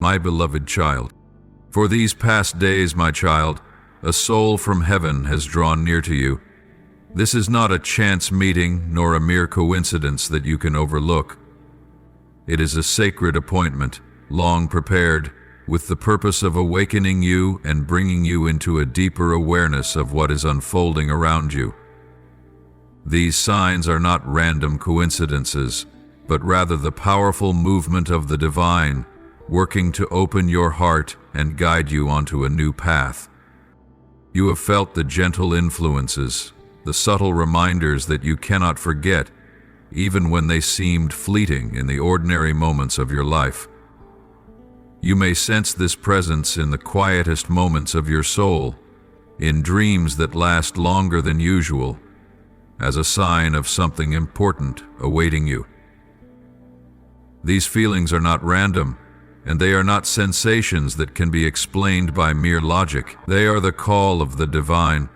My beloved child, for these past days, my child, a soul from heaven has drawn near to you. This is not a chance meeting nor a mere coincidence that you can overlook. It is a sacred appointment, long prepared, with the purpose of awakening you and bringing you into a deeper awareness of what is unfolding around you. These signs are not random coincidences, but rather the powerful movement of the divine, working to open your heart and guide you onto a new path. You have felt the gentle influences, the subtle reminders that you cannot forget, even when they seemed fleeting in the ordinary moments of your life. You may sense this presence in the quietest moments of your soul, in dreams that last longer than usual, as a sign of something important awaiting you. These feelings are not random, and they are not sensations that can be explained by mere logic. They are the call of the divine,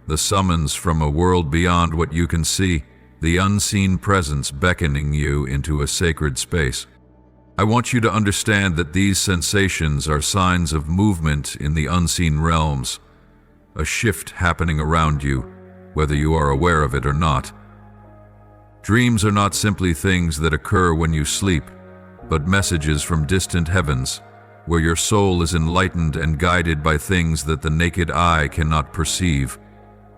the summons from a world beyond what you can see, the unseen presence beckoning you into a sacred space. I want you to understand that these sensations are signs of movement in the unseen realms, a shift happening around you, whether you are aware of it or not. Dreams are not simply things that occur when you sleep, but messages from distant heavens, where your soul is enlightened and guided by things that the naked eye cannot perceive.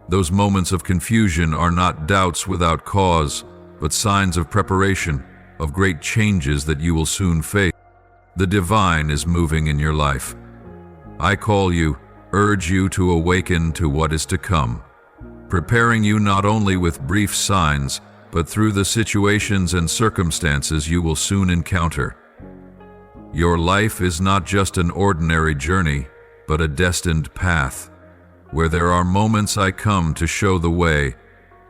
Those moments of confusion are not doubts without cause, but signs of preparation, of great changes that you will soon face. The divine is moving in your life. I call you, urge you to awaken to what is to come, preparing you not only with brief signs, but through the situations and circumstances you will soon encounter. Your life is not just an ordinary journey, but a destined path, where there are moments I come to show the way,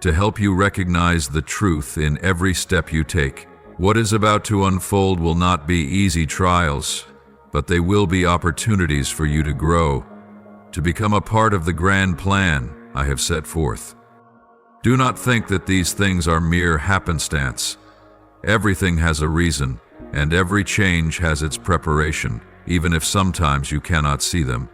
to help you recognize the truth in every step you take. What is about to unfold will not be easy trials, but they will be opportunities for you to grow, to become a part of the grand plan I have set forth. Do not think that these things are mere happenstance. Everything has a reason, and every change has its preparation, even if sometimes you cannot see them.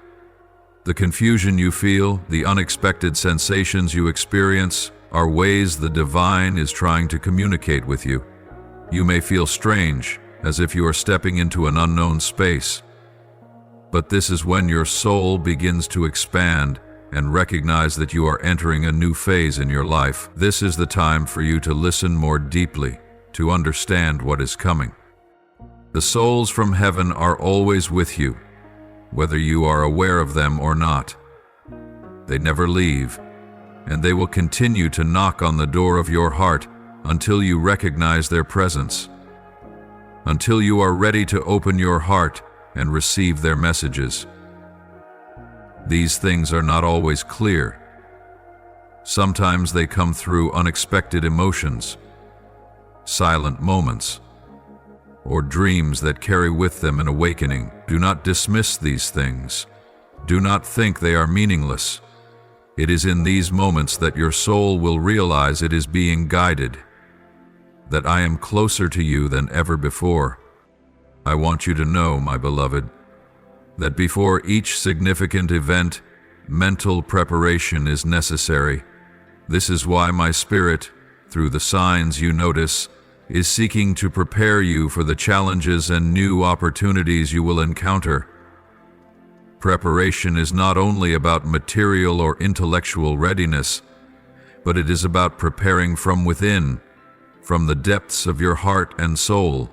The confusion you feel, the unexpected sensations you experience, are ways the divine is trying to communicate with you. You may feel strange, as if you are stepping into an unknown space. But this is when your soul begins to expand and recognize that you are entering a new phase in your life. This is the time for you to listen more deeply, to understand what is coming. The souls from heaven are always with you, whether you are aware of them or not. They never leave, and they will continue to knock on the door of your heart until you recognize their presence, until you are ready to open your heart and receive their messages. These things are not always clear. Sometimes they come through unexpected emotions, silent moments, or dreams that carry with them an awakening. Do not dismiss these things. Do not think they are meaningless. It is in these moments that your soul will realize it is being guided, that I am closer to you than ever before. I want you to know, my beloved, that before each significant event, mental preparation is necessary. This is why my spirit, through the signs you notice, is seeking to prepare you for the challenges and new opportunities you will encounter. Preparation is not only about material or intellectual readiness, but it is about preparing from within, from the depths of your heart and soul,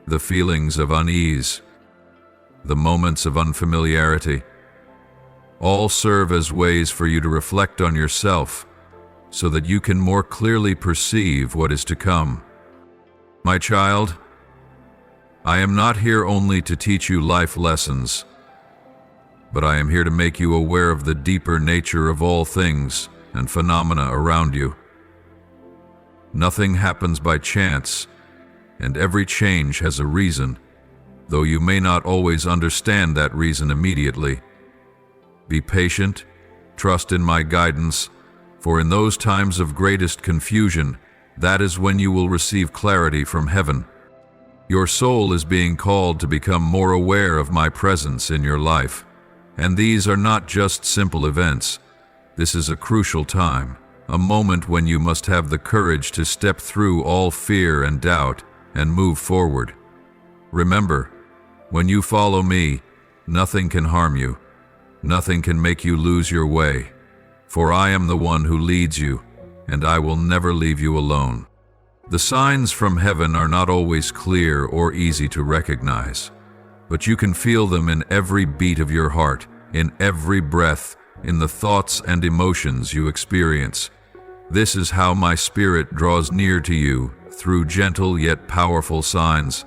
the feelings of unease, the moments of unfamiliarity. All serve as ways for you to reflect on yourself so that you can more clearly perceive what is to come. My child, I am not here only to teach you life lessons, but I am here to make you aware of the deeper nature of all things and phenomena around you. Nothing happens by chance, and every change has a reason, though you may not always understand that reason immediately. Be patient, trust in my guidance, for in those times of greatest confusion, that is when you will receive clarity from heaven. Your soul is being called to become more aware of my presence in your life. And these are not just simple events. This is a crucial time, a moment when you must have the courage to step through all fear and doubt and move forward. Remember, when you follow me, nothing can harm you. Nothing can make you lose your way. For I am the one who leads you, and I will never leave you alone. The signs from heaven are not always clear or easy to recognize, but you can feel them in every beat of your heart, in every breath, in the thoughts and emotions you experience. This is how my spirit draws near to you, through gentle yet powerful signs.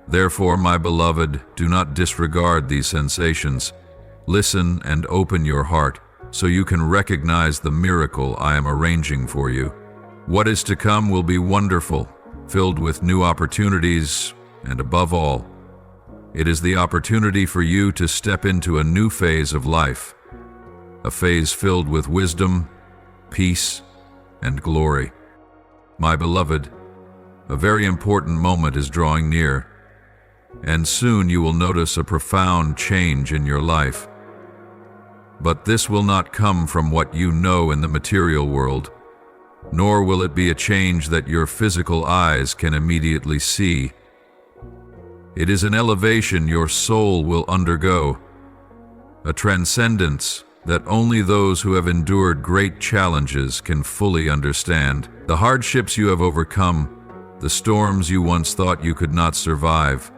Therefore, my beloved, do not disregard these sensations. Listen and open your heart, so you can recognize the miracle I am arranging for you. What is to come will be wonderful, filled with new opportunities, and above all, it is the opportunity for you to step into a new phase of life, a phase filled with wisdom, peace, and glory. My beloved, a very important moment is drawing near, and soon you will notice a profound change in your life. But this will not come from what you know in the material world, nor will it be a change that your physical eyes can immediately see. It is an elevation your soul will undergo, a transcendence that only those who have endured great challenges can fully understand. The hardships you have overcome, the storms you once thought you could not survive,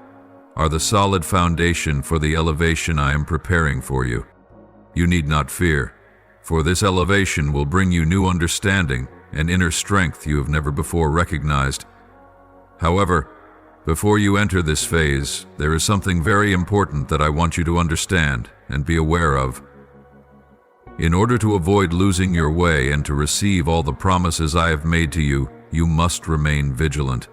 are the solid foundation for the elevation I am preparing for you. You need not fear, for this elevation will bring you new understanding and inner strength you have never before recognized. However, before you enter this phase, there is something very important that I want you to understand and be aware of. In order to avoid losing your way and to receive all the promises I have made to you, you must remain vigilant.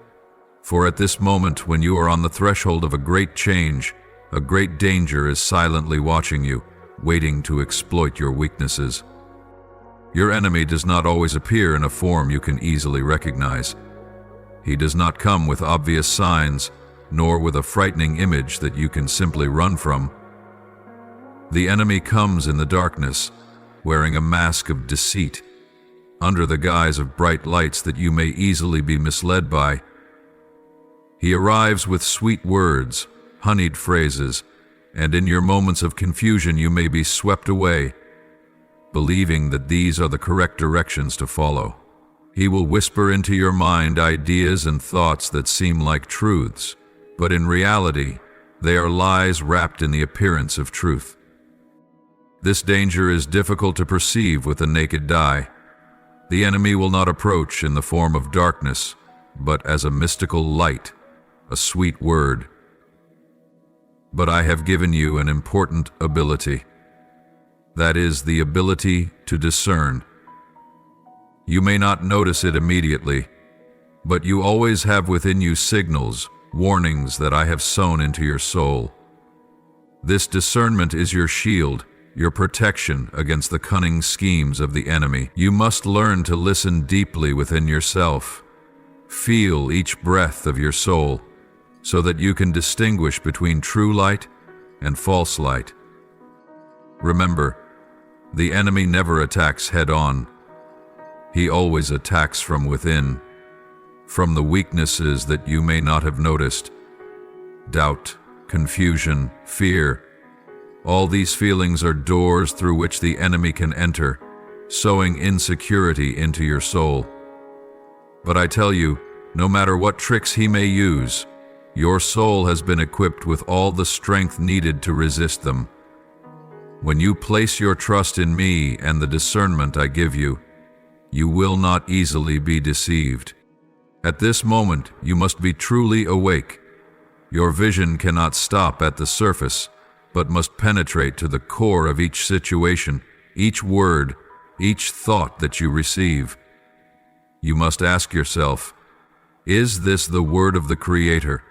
For at this moment, when you are on the threshold of a great change, a great danger is silently watching you, waiting to exploit your weaknesses. Your enemy does not always appear in a form you can easily recognize. He does not come with obvious signs, nor with a frightening image that you can simply run from. The enemy comes in the darkness, wearing a mask of deceit, under the guise of bright lights that you may easily be misled by. He arrives with sweet words, honeyed phrases, and in your moments of confusion you may be swept away, believing that these are the correct directions to follow. He will whisper into your mind ideas and thoughts that seem like truths, but in reality, they are lies wrapped in the appearance of truth. This danger is difficult to perceive with the naked eye. The enemy will not approach in the form of darkness, but as a mystical light, a sweet word. But I have given you an important ability. That is the ability to discern. You may not notice it immediately, but you always have within you signals, warnings that I have sown into your soul. This discernment is your shield, your protection against the cunning schemes of the enemy. You must learn to listen deeply within yourself. Feel each breath of your soul, so that you can distinguish between true light and false light. Remember, the enemy never attacks head-on. He always attacks from within, from the weaknesses that you may not have noticed. Doubt, confusion, fear. All these feelings are doors through which the enemy can enter, sowing insecurity into your soul. But I tell you, no matter what tricks he may use, your soul has been equipped with all the strength needed to resist them. When you place your trust in me and the discernment I give you, you will not easily be deceived. At this moment, you must be truly awake. Your vision cannot stop at the surface, but must penetrate to the core of each situation, each word, each thought that you receive. You must ask yourself, is this the word of the Creator,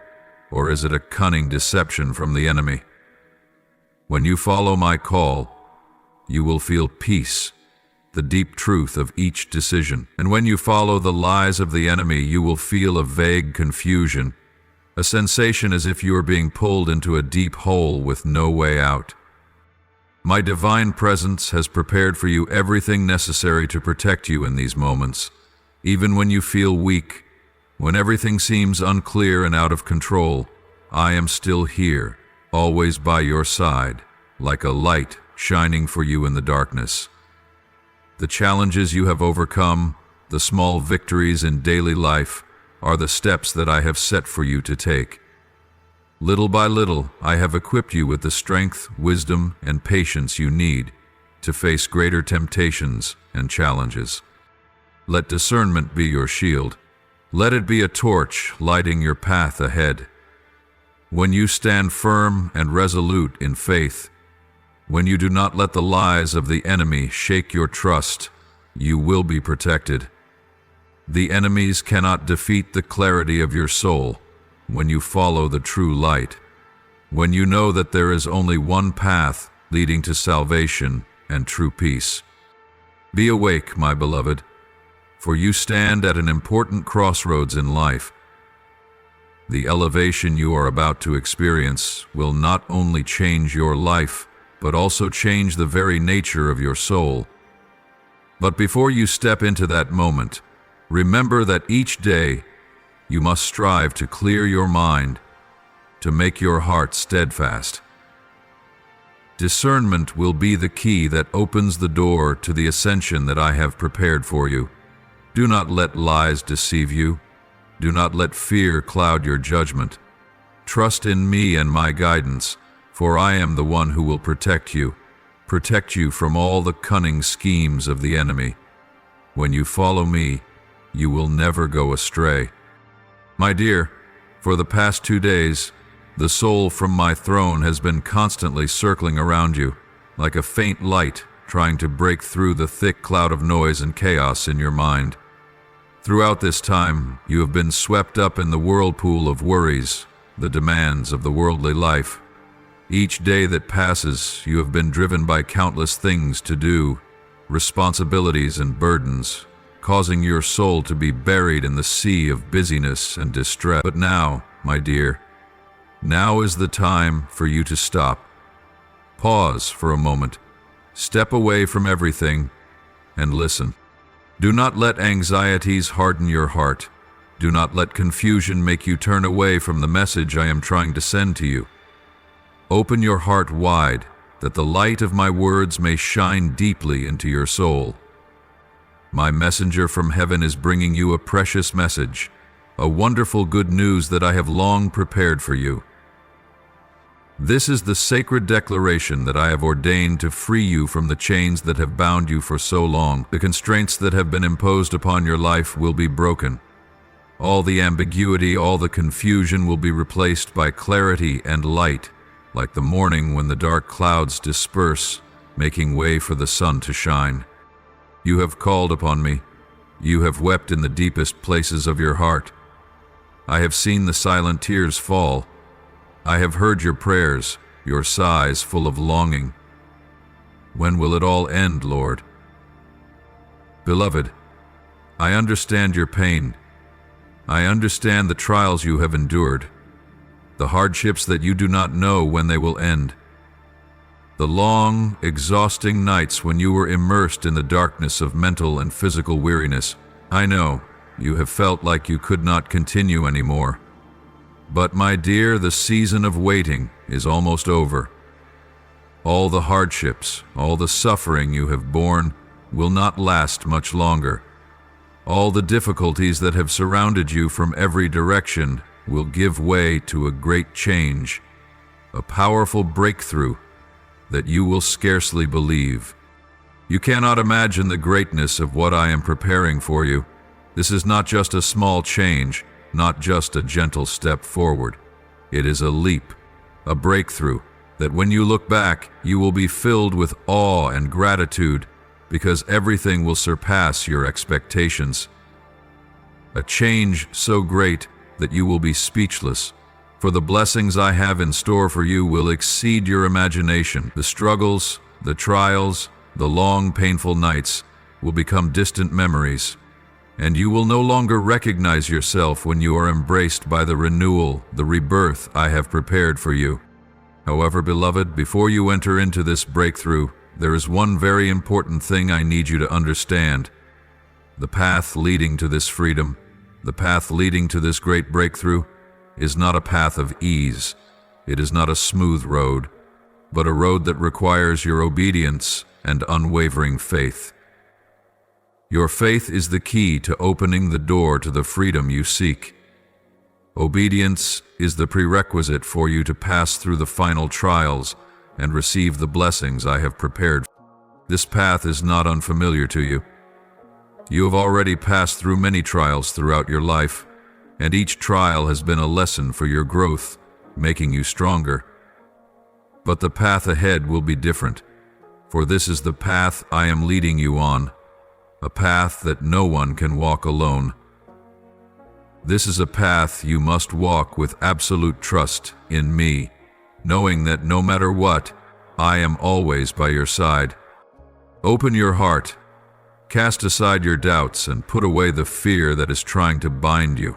or is it a cunning deception from the enemy? When you follow my call, you will feel peace, the deep truth of each decision. And when you follow the lies of the enemy, you will feel a vague confusion, a sensation as if you are being pulled into a deep hole with no way out. My divine presence has prepared for you everything necessary to protect you in these moments. Even when you feel weak, when everything seems unclear and out of control, I am still here, always by your side, like a light shining for you in the darkness. The challenges you have overcome, the small victories in daily life, are the steps that I have set for you to take. Little by little, I have equipped you with the strength, wisdom, and patience you need to face greater temptations and challenges. Let discernment be your shield. Let it be a torch lighting your path ahead. When you stand firm and resolute in faith, when you do not let the lies of the enemy shake your trust, you will be protected. The enemies cannot defeat the clarity of your soul when you follow the true light, when you know that there is only one path leading to salvation and true peace. Be awake, my beloved, for you stand at an important crossroads in life. The elevation you are about to experience will not only change your life, but also change the very nature of your soul. But before you step into that moment, remember that each day you must strive to clear your mind, to make your heart steadfast. Discernment will be the key that opens the door to the ascension that I have prepared for you. Do not let lies deceive you. Do not let fear cloud your judgment. Trust in me and my guidance, for I am the one who will protect you from all the cunning schemes of the enemy. When you follow me, you will never go astray. My dear, for the past 2 days, the soul from my throne has been constantly circling around you, like a faint light trying to break through the thick cloud of noise and chaos in your mind. Throughout this time, you have been swept up in the whirlpool of worries, the demands of the worldly life. Each day that passes, you have been driven by countless things to do, responsibilities and burdens, causing your soul to be buried in the sea of busyness and distress. But now, my dear, now is the time for you to stop. Pause for a moment, step away from everything, and listen. Do not let anxieties harden your heart. Do not let confusion make you turn away from the message I am trying to send to you. Open your heart wide, that the light of my words may shine deeply into your soul. My messenger from heaven is bringing you a precious message, a wonderful good news that I have long prepared for you. This is the sacred declaration that I have ordained to free you from the chains that have bound you for so long. The constraints that have been imposed upon your life will be broken. All the ambiguity, all the confusion will be replaced by clarity and light, like the morning when the dark clouds disperse, making way for the sun to shine. You have called upon me. You have wept in the deepest places of your heart. I have seen the silent tears fall. I have heard your prayers, your sighs full of longing. When will it all end, Lord? Beloved, I understand your pain. I understand the trials you have endured, the hardships that you do not know when they will end, the long, exhausting nights when you were immersed in the darkness of mental and physical weariness. I know you have felt like you could not continue anymore. But my dear, the season of waiting is almost over. All the hardships, all the suffering you have borne will not last much longer. All the difficulties that have surrounded you from every direction will give way to a great change, a powerful breakthrough that you will scarcely believe. You cannot imagine the greatness of what I am preparing for you. This is not just a small change, not just a gentle step forward. It is a leap, a breakthrough, that when you look back, you will be filled with awe and gratitude because everything will surpass your expectations. A change so great that you will be speechless, for the blessings I have in store for you will exceed your imagination. The struggles, the trials, the long, painful nights will become distant memories. and you will no longer recognize yourself when you are embraced by the renewal, the rebirth I have prepared for you. However, beloved, before you enter into this breakthrough, there is one very important thing I need you to understand. The path leading to this freedom, the path leading to this great breakthrough, is not a path of ease. It is not a smooth road, but a road that requires your obedience and unwavering faith. Your faith is the key to opening the door to the freedom you seek. Obedience is the prerequisite for you to pass through the final trials and receive the blessings I have prepared. This path is not unfamiliar to you. You have already passed through many trials throughout your life, and each trial has been a lesson for your growth, making you stronger. But the path ahead will be different, for this is the path I am leading you on, a path that no one can walk alone. This is a path you must walk with absolute trust in me, knowing that no matter what, I am always by your side. Open your heart, cast aside your doubts, and put away the fear that is trying to bind you.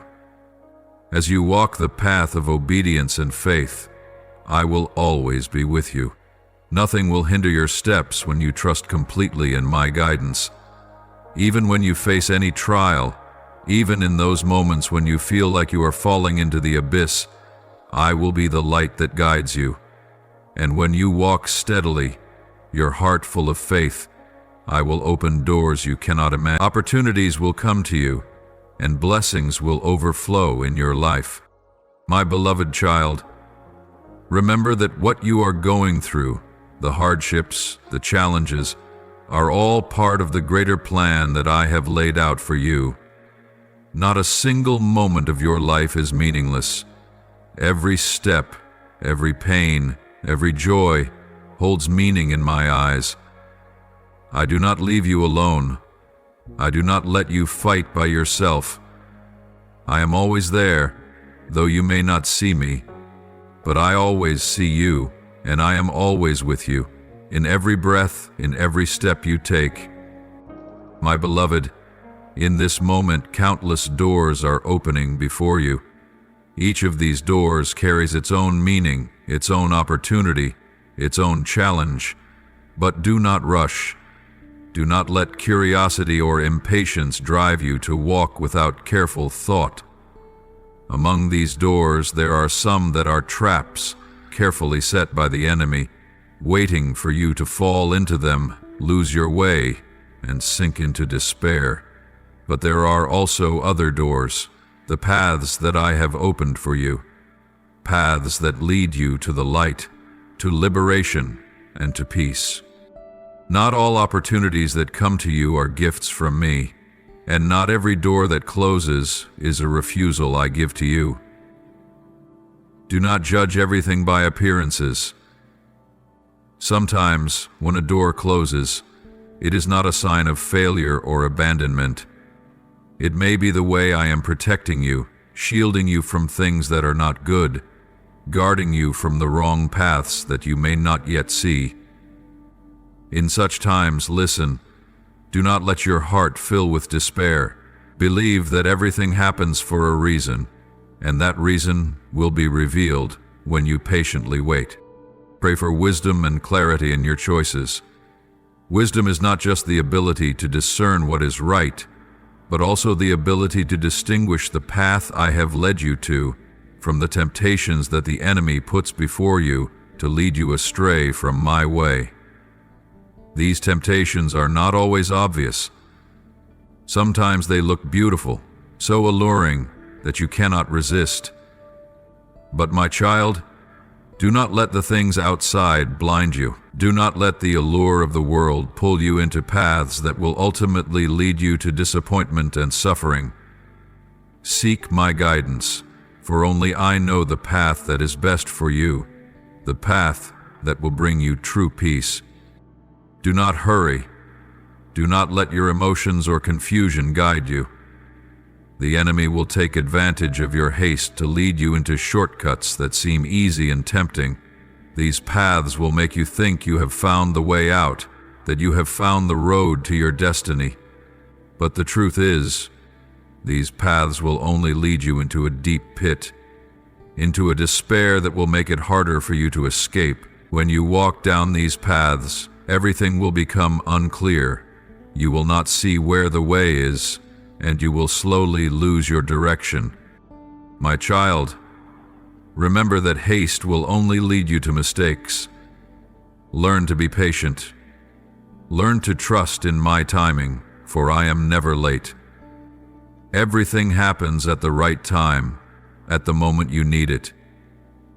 As you walk the path of obedience and faith, I will always be with you. Nothing will hinder your steps when you trust completely in my guidance. Even when you face any trial, even in those moments when you feel like you are falling into the abyss, I will be the light that guides you. And when you walk steadily, your heart full of faith, I will open doors you cannot imagine. Opportunities will come to you, and blessings will overflow in your life. My beloved child, remember that what you are going through, the hardships, the challenges, are all part of the greater plan that I have laid out for you. Not a single moment of your life is meaningless. Every step, every pain, every joy holds meaning in my eyes. I do not leave you alone. I do not let you fight by yourself. I am always there, though you may not see me, but I always see you, and I am always with you, in every breath, in every step you take. My beloved, in this moment, countless doors are opening before you. Each of these doors carries its own meaning, its own opportunity, its own challenge. But do not rush. Do not let curiosity or impatience drive you to walk without careful thought. Among these doors, there are some that are traps, carefully set by the enemy, waiting for you to fall into them, lose your way, and sink into despair. But there are also other doors, the paths that I have opened for you, paths that lead you to the light, to liberation, and to peace. Not all opportunities that come to you are gifts from me, and not every door that closes is a refusal I give to you. Do not judge everything by appearances. Sometimes, when a door closes, it is not a sign of failure or abandonment. It may be the way I am protecting you, shielding you from things that are not good, guarding you from the wrong paths that you may not yet see. In such times, listen. Do not let your heart fill with despair. Believe that everything happens for a reason, and that reason will be revealed when you patiently wait. Pray for wisdom and clarity in your choices. Wisdom is not just the ability to discern what is right, but also the ability to distinguish the path I have led you to from the temptations that the enemy puts before you to lead you astray from my way. These temptations are not always obvious. Sometimes they look beautiful, so alluring that you cannot resist. But my child, do not let the things outside blind you. Do not let the allure of the world pull you into paths that will ultimately lead you to disappointment and suffering. Seek my guidance, for only I know the path that is best for you, the path that will bring you true peace. Do not hurry. Do not let your emotions or confusion guide you. The enemy will take advantage of your haste to lead you into shortcuts that seem easy and tempting. These paths will make you think you have found the way out, that you have found the road to your destiny. But the truth is, These paths will only lead you into a deep pit, into a despair that will make it harder for you to escape. When you walk down these paths, everything will become unclear. You will not see where the way is, and you will slowly lose your direction. My child, remember that haste will only lead you to mistakes. Learn to be patient. Learn to trust in my timing, for I am never late. Everything happens at the right time, at the moment you need it.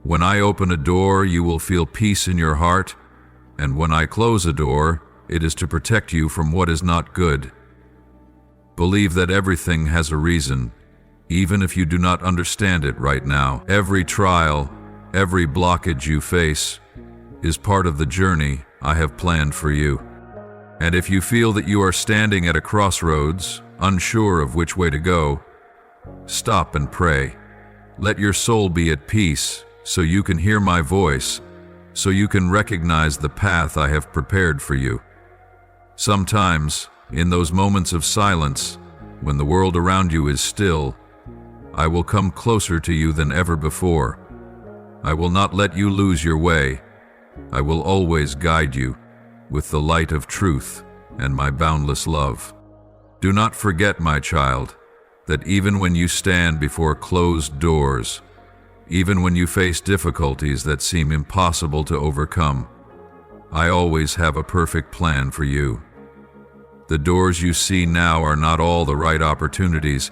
When I open a door, you will feel peace in your heart, and when I close a door, it is to protect you from what is not good. Believe that everything has a reason, even if you do not understand it right now. Every trial, every blockage you face, is part of the journey I have planned for you. And if you feel that you are standing at a crossroads, unsure of which way to go, stop and pray. Let your soul be at peace so you can hear my voice, so you can recognize the path I have prepared for you. Sometimes, in those moments of silence, when the world around you is still, I will come closer to you than ever before. I will not let you lose your way. I will always guide you with the light of truth and my boundless love. Do not forget, my child, that even when you stand before closed doors, even when you face difficulties that seem impossible to overcome, I always have a perfect plan for you. The doors you see now are not all the right opportunities,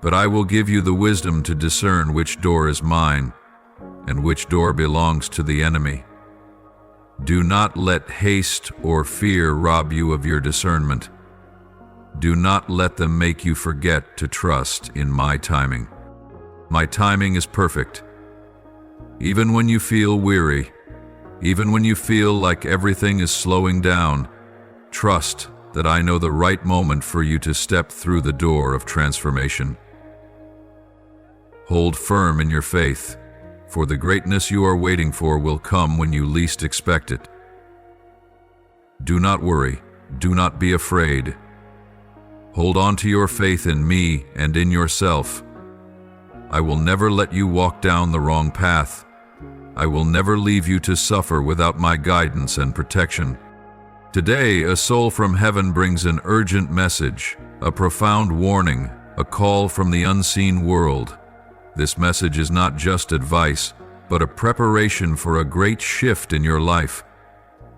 but I will give you the wisdom to discern which door is mine and which door belongs to the enemy. Do not let haste or fear rob you of your discernment. Do not let them make you forget to trust in my timing. My timing is perfect. Even when you feel weary, even when you feel like everything is slowing down, trust that I know the right moment for you to step through the door of transformation. Hold firm in your faith, for the greatness you are waiting for will come when you least expect it. Do not worry, do not be afraid. Hold on to your faith in me and in yourself. I will never let you walk down the wrong path. I will never leave you to suffer without my guidance and protection. Today, a soul from heaven brings an urgent message, a profound warning, a call from the unseen world. This message is not just advice, but a preparation for a great shift in your life.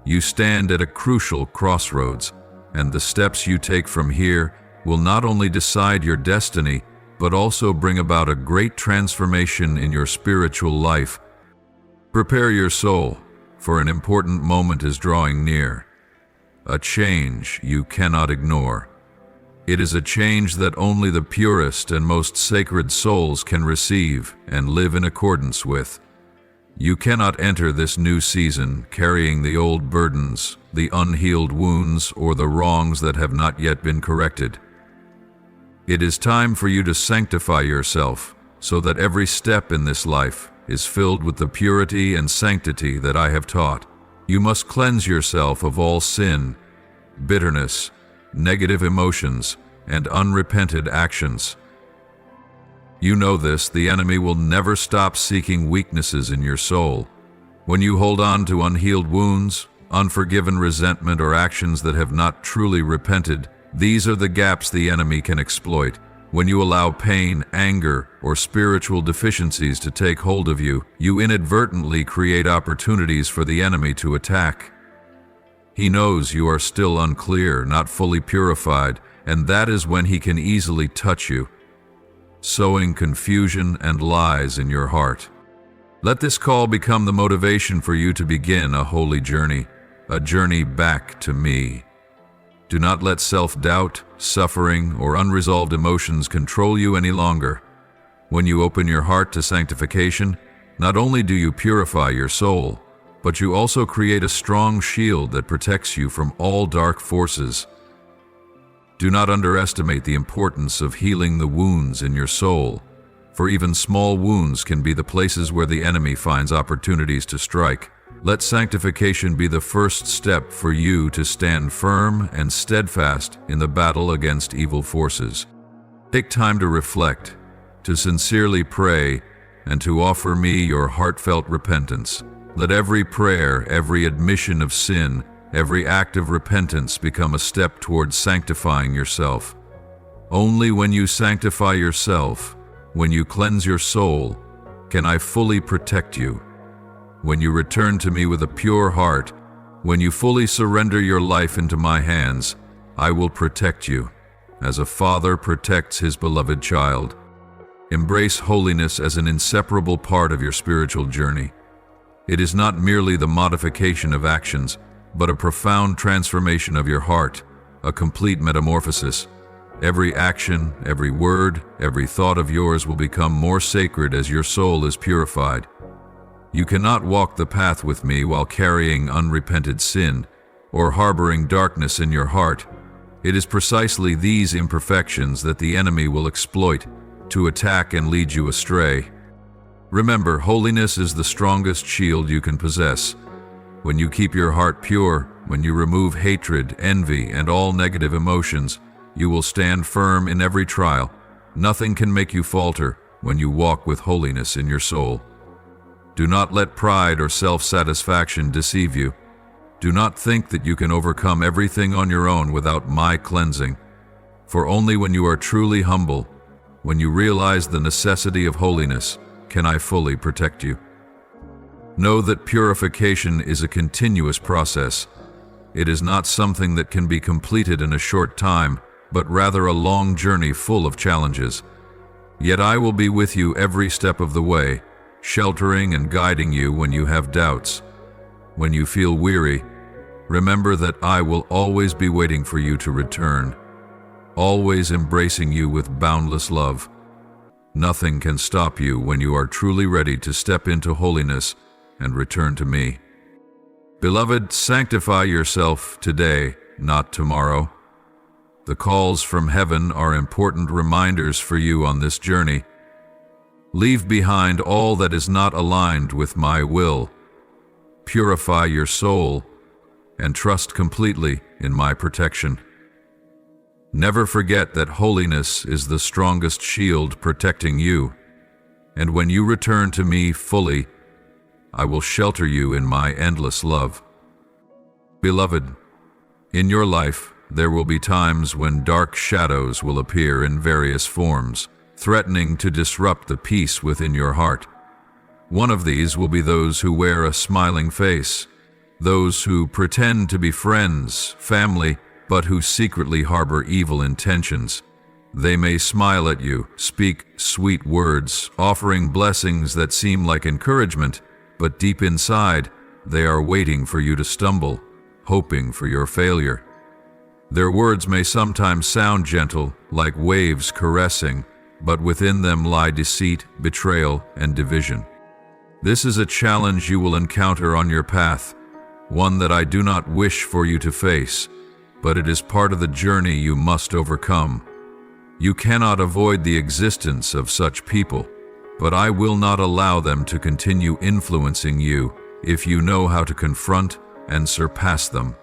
You stand at a crucial crossroads, and the steps you take from here will not only decide your destiny, but also bring about a great transformation in your spiritual life. Prepare your soul, for an important moment is drawing near. A change you cannot ignore. It is a change that only the purest and most sacred souls can receive and live in accordance with. You cannot enter this new season carrying the old burdens, the unhealed wounds, or the wrongs that have not yet been corrected. It is time for you to sanctify yourself so that every step in this life is filled with the purity and sanctity that I have taught. You must cleanse yourself of all sin, bitterness, negative emotions, and unrepented actions. You know this, the enemy will never stop seeking weaknesses in your soul. When you hold on to unhealed wounds, unforgiven resentment, or actions that have not truly repented, these are the gaps the enemy can exploit. When you allow pain, anger, or spiritual deficiencies to take hold of you, you inadvertently create opportunities for the enemy to attack. He knows you are still unclear, not fully purified, and that is when he can easily touch you, sowing confusion and lies in your heart. Let this call become the motivation for you to begin a holy journey, a journey back to me. Do not let self-doubt, suffering, or unresolved emotions control you any longer. When you open your heart to sanctification, not only do you purify your soul, but you also create a strong shield that protects you from all dark forces. Do not underestimate the importance of healing the wounds in your soul, for even small wounds can be the places where the enemy finds opportunities to strike. Let sanctification be the first step for you to stand firm and steadfast in the battle against evil forces. Take time to reflect, to sincerely pray, and to offer me your heartfelt repentance. Let every prayer, every admission of sin, every act of repentance become a step towards sanctifying yourself. Only when you sanctify yourself, when you cleanse your soul, can I fully protect you. When you return to me with a pure heart, when you fully surrender your life into my hands, I will protect you, as a father protects his beloved child. Embrace holiness as an inseparable part of your spiritual journey. It is not merely the modification of actions, but a profound transformation of your heart, a complete metamorphosis. Every action, every word, every thought of yours will become more sacred as your soul is purified. You cannot walk the path with me while carrying unrepented sin or harboring darkness in your heart. It is precisely these imperfections that the enemy will exploit to attack and lead you astray. Remember, holiness is the strongest shield you can possess. When you keep your heart pure, when you remove hatred, envy, and all negative emotions, you will stand firm in every trial. Nothing can make you falter when you walk with holiness in your soul. Do not let pride or self-satisfaction deceive you. Do not think that you can overcome everything on your own without my cleansing. For only when you are truly humble, when you realize the necessity of holiness, can I fully protect you. Know that purification is a continuous process. It is not something that can be completed in a short time, but rather a long journey full of challenges. Yet I will be with you every step of the way, sheltering and guiding you when you have doubts. When you feel weary, remember that I will always be waiting for you to return, always embracing you with boundless love. Nothing can stop you when you are truly ready to step into holiness and return to me. Beloved, sanctify yourself today, not tomorrow. The calls from heaven are important reminders for you on this journey. Leave behind all that is not aligned with my will. Purify your soul and trust completely in my protection. Never forget that holiness is the strongest shield protecting you, and when you return to me fully, I will shelter you in my endless love. Beloved, in your life, there will be times when dark shadows will appear in various forms, threatening to disrupt the peace within your heart. One of these will be those who wear a smiling face, those who pretend to be friends, family, but who secretly harbor evil intentions. They may smile at you, speak sweet words, offering blessings that seem like encouragement, but deep inside, they are waiting for you to stumble, hoping for your failure. Their words may sometimes sound gentle, like waves caressing, but within them lie deceit, betrayal, and division. This is a challenge you will encounter on your path, one that I do not wish for you to face, but it is part of the journey you must overcome. You cannot avoid the existence of such people, but I will not allow them to continue influencing you if you know how to confront and surpass them.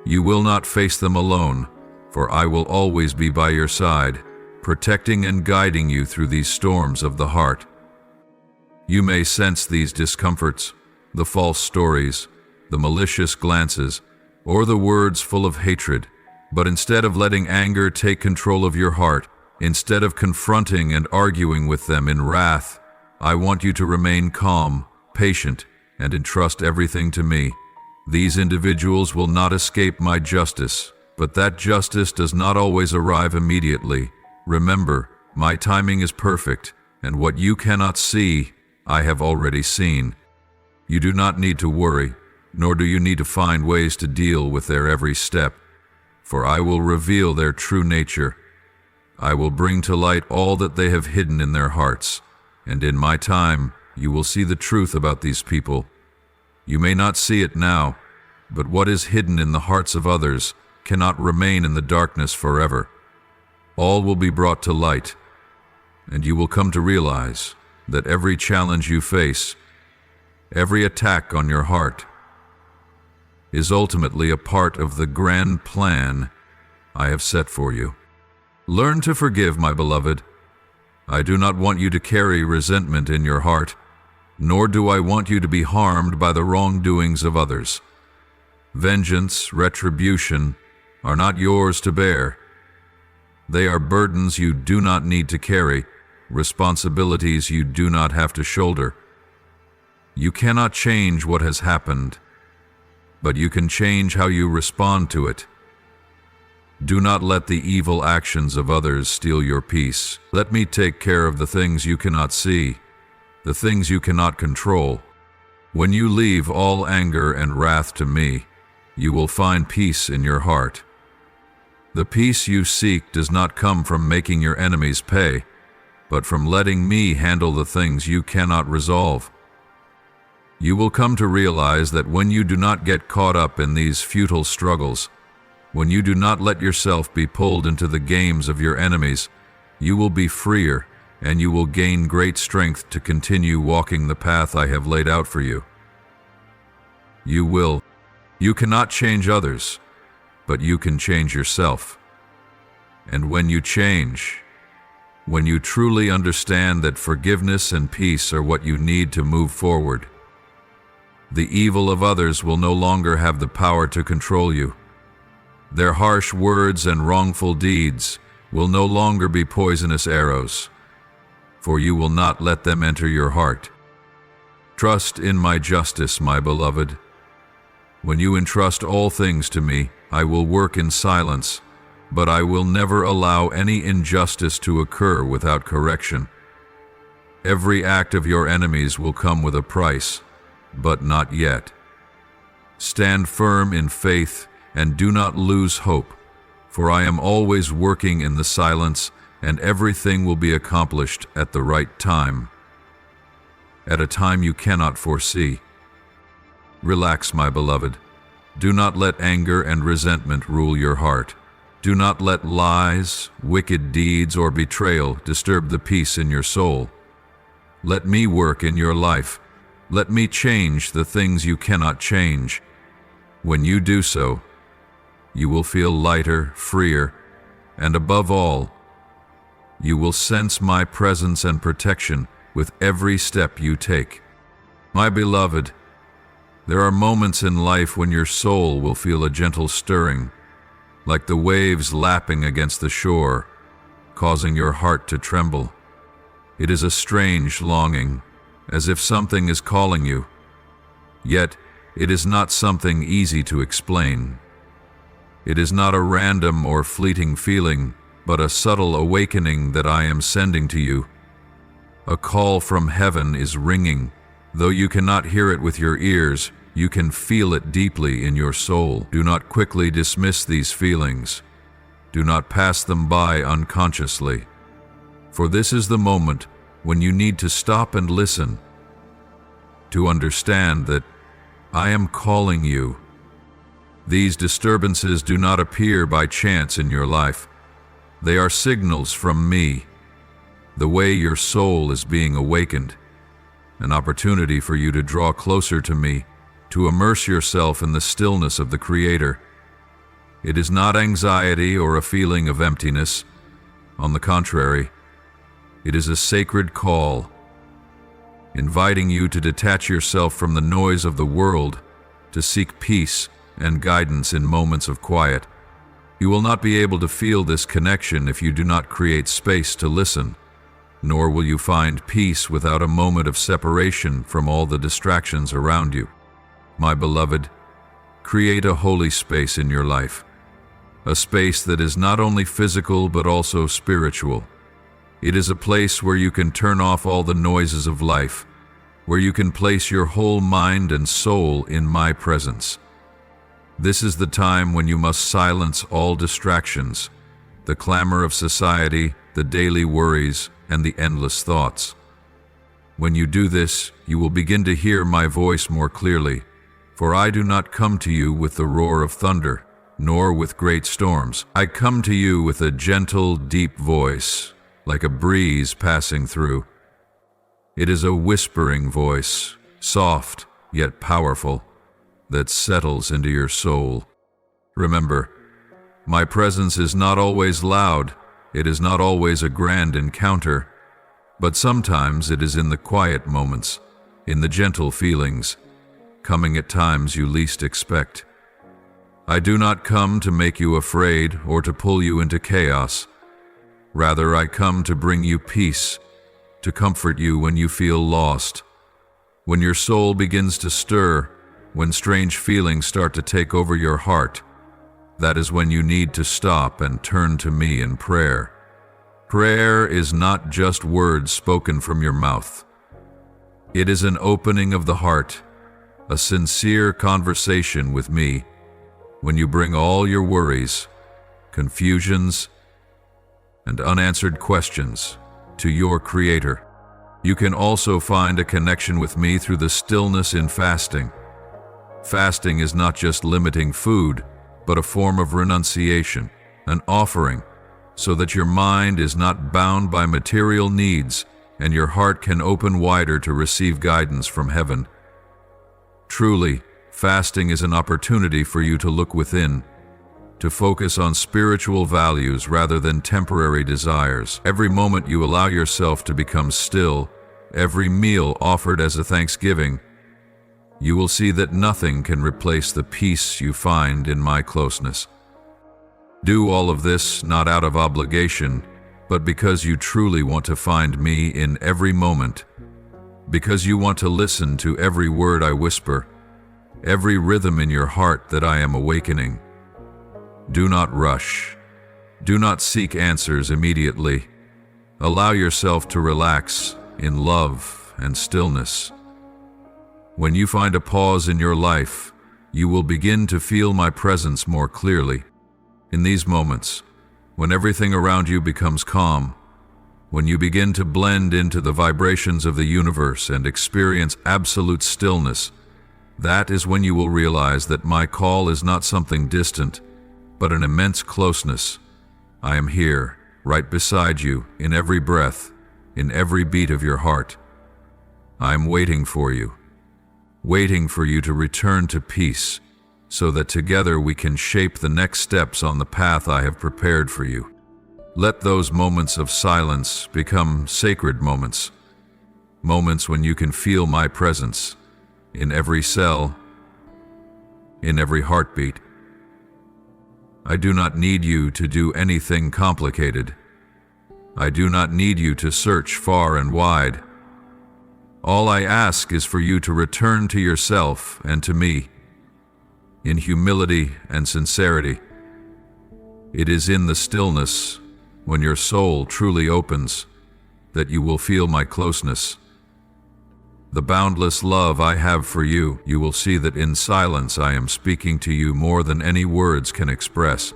You will not face them alone, for I will always be by your side, protecting and guiding you through these storms of the heart. You may sense these discomforts, the false stories, the malicious glances, or the words full of hatred, but instead of letting anger take control of your heart, instead of confronting and arguing with them in wrath, I want you to remain calm, patient, and entrust everything to me. These individuals will not escape my justice, but that justice does not always arrive immediately. Remember, my timing is perfect, and what you cannot see, I have already seen. You do not need to worry, nor do you need to find ways to deal with their every step, for I will reveal their true nature. I will bring to light all that they have hidden in their hearts, and in my time you will see the truth about these people. You may not see it now, but what is hidden in the hearts of others cannot remain in the darkness forever. All will be brought to light, and you will come to realize that every challenge you face, every attack on your heart, is ultimately a part of the grand plan I have set for you. Learn to forgive, my beloved. I do not want you to carry resentment in your heart, nor do I want you to be harmed by the wrongdoings of others. Vengeance, retribution, are not yours to bear. They are burdens you do not need to carry, responsibilities you do not have to shoulder. You cannot change what has happened, but you can change how you respond to it. Do not let the evil actions of others steal your peace. Let me take care of the things you cannot see, the things you cannot control. When you leave all anger and wrath to me, you will find peace in your heart. The peace you seek does not come from making your enemies pay, but from letting me handle the things you cannot resolve. You will come to realize that when you do not get caught up in these futile struggles, when you do not let yourself be pulled into the games of your enemies, you will be freer and you will gain great strength to continue walking the path I have laid out for you. You cannot change others, but you can change yourself. And when you change, when you truly understand that forgiveness and peace are what you need to move forward, the evil of others will no longer have the power to control you. Their harsh words and wrongful deeds will no longer be poisonous arrows, for you will not let them enter your heart. Trust in my justice, my beloved. When you entrust all things to me, I will work in silence, but I will never allow any injustice to occur without correction. Every act of your enemies will come with a price, but not yet. Stand firm in faith and do not lose hope, for I am always working in the silence, and everything will be accomplished at the right time, at a time you cannot foresee. Relax, my beloved. Do not let anger and resentment rule your heart. Do not let lies, wicked deeds, or betrayal disturb the peace in your soul. Let me work in your life. Let me change the things you cannot change. When you do so, you will feel lighter, freer, and above all, you will sense my presence and protection with every step you take. My beloved, there are moments in life when your soul will feel a gentle stirring, like the waves lapping against the shore, causing your heart to tremble. It is a strange longing, as if something is calling you. Yet, it is not something easy to explain. It is not a random or fleeting feeling, but a subtle awakening that I am sending to you. A call from heaven is ringing. Though you cannot hear it with your ears, you can feel it deeply in your soul. Do not quickly dismiss these feelings. Do not pass them by unconsciously. For this is the moment when you need to stop and listen, to understand that I am calling you. These disturbances do not appear by chance in your life. They are signals from me, the way your soul is being awakened, an opportunity for you to draw closer to me, to immerse yourself in the stillness of the Creator. It is not anxiety or a feeling of emptiness. On the contrary, it is a sacred call, inviting you to detach yourself from the noise of the world, to seek peace and guidance in moments of quiet. You will not be able to feel this connection if you do not create space to listen, nor will you find peace without a moment of separation from all the distractions around you. My beloved, create a holy space in your life, a space that is not only physical but also spiritual. It is a place where you can turn off all the noises of life, where you can place your whole mind and soul in my presence. This is the time when you must silence all distractions, the clamor of society, the daily worries, and the endless thoughts. When you do this, you will begin to hear my voice more clearly, for I do not come to you with the roar of thunder, nor with great storms. I come to you with a gentle, deep voice, like a breeze passing through. It is a whispering voice, soft yet powerful, that settles into your soul. Remember, my presence is not always loud, it is not always a grand encounter, but sometimes it is in the quiet moments, in the gentle feelings, coming at times you least expect. I do not come to make you afraid or to pull you into chaos. Rather, I come to bring you peace, to comfort you when you feel lost. When your soul begins to stir, when strange feelings start to take over your heart, that is when you need to stop and turn to me in prayer. Prayer is not just words spoken from your mouth. It is an opening of the heart, a sincere conversation with me, when you bring all your worries, confusions, and unanswered questions to your Creator. You can also find a connection with me through the stillness in fasting. Fasting is not just limiting food, but a form of renunciation, an offering, so that your mind is not bound by material needs and your heart can open wider to receive guidance from heaven. Truly, fasting is an opportunity for you to look within, to focus on spiritual values rather than temporary desires. Every moment you allow yourself to become still, every meal offered as a thanksgiving, you will see that nothing can replace the peace you find in my closeness. Do all of this not out of obligation, but because you truly want to find me in every moment, because you want to listen to every word I whisper, every rhythm in your heart that I am awakening. Do not rush. Do not seek answers immediately. Allow yourself to relax in love and stillness. When you find a pause in your life, you will begin to feel my presence more clearly. In these moments, when everything around you becomes calm, when you begin to blend into the vibrations of the universe and experience absolute stillness, that is when you will realize that my call is not something distant, but an immense closeness. I am here, right beside you, in every breath, in every beat of your heart. I am waiting for you to return to peace, so that together we can shape the next steps on the path I have prepared for you. Let those moments of silence become sacred moments, moments when you can feel my presence in every cell, in every heartbeat. I do not need you to do anything complicated. I do not need you to search far and wide. All I ask is for you to return to yourself and to me, in humility and sincerity. It is in the stillness, when your soul truly opens, that you will feel my closeness. The boundless love I have for you, you will see that in silence I am speaking to you more than any words can express.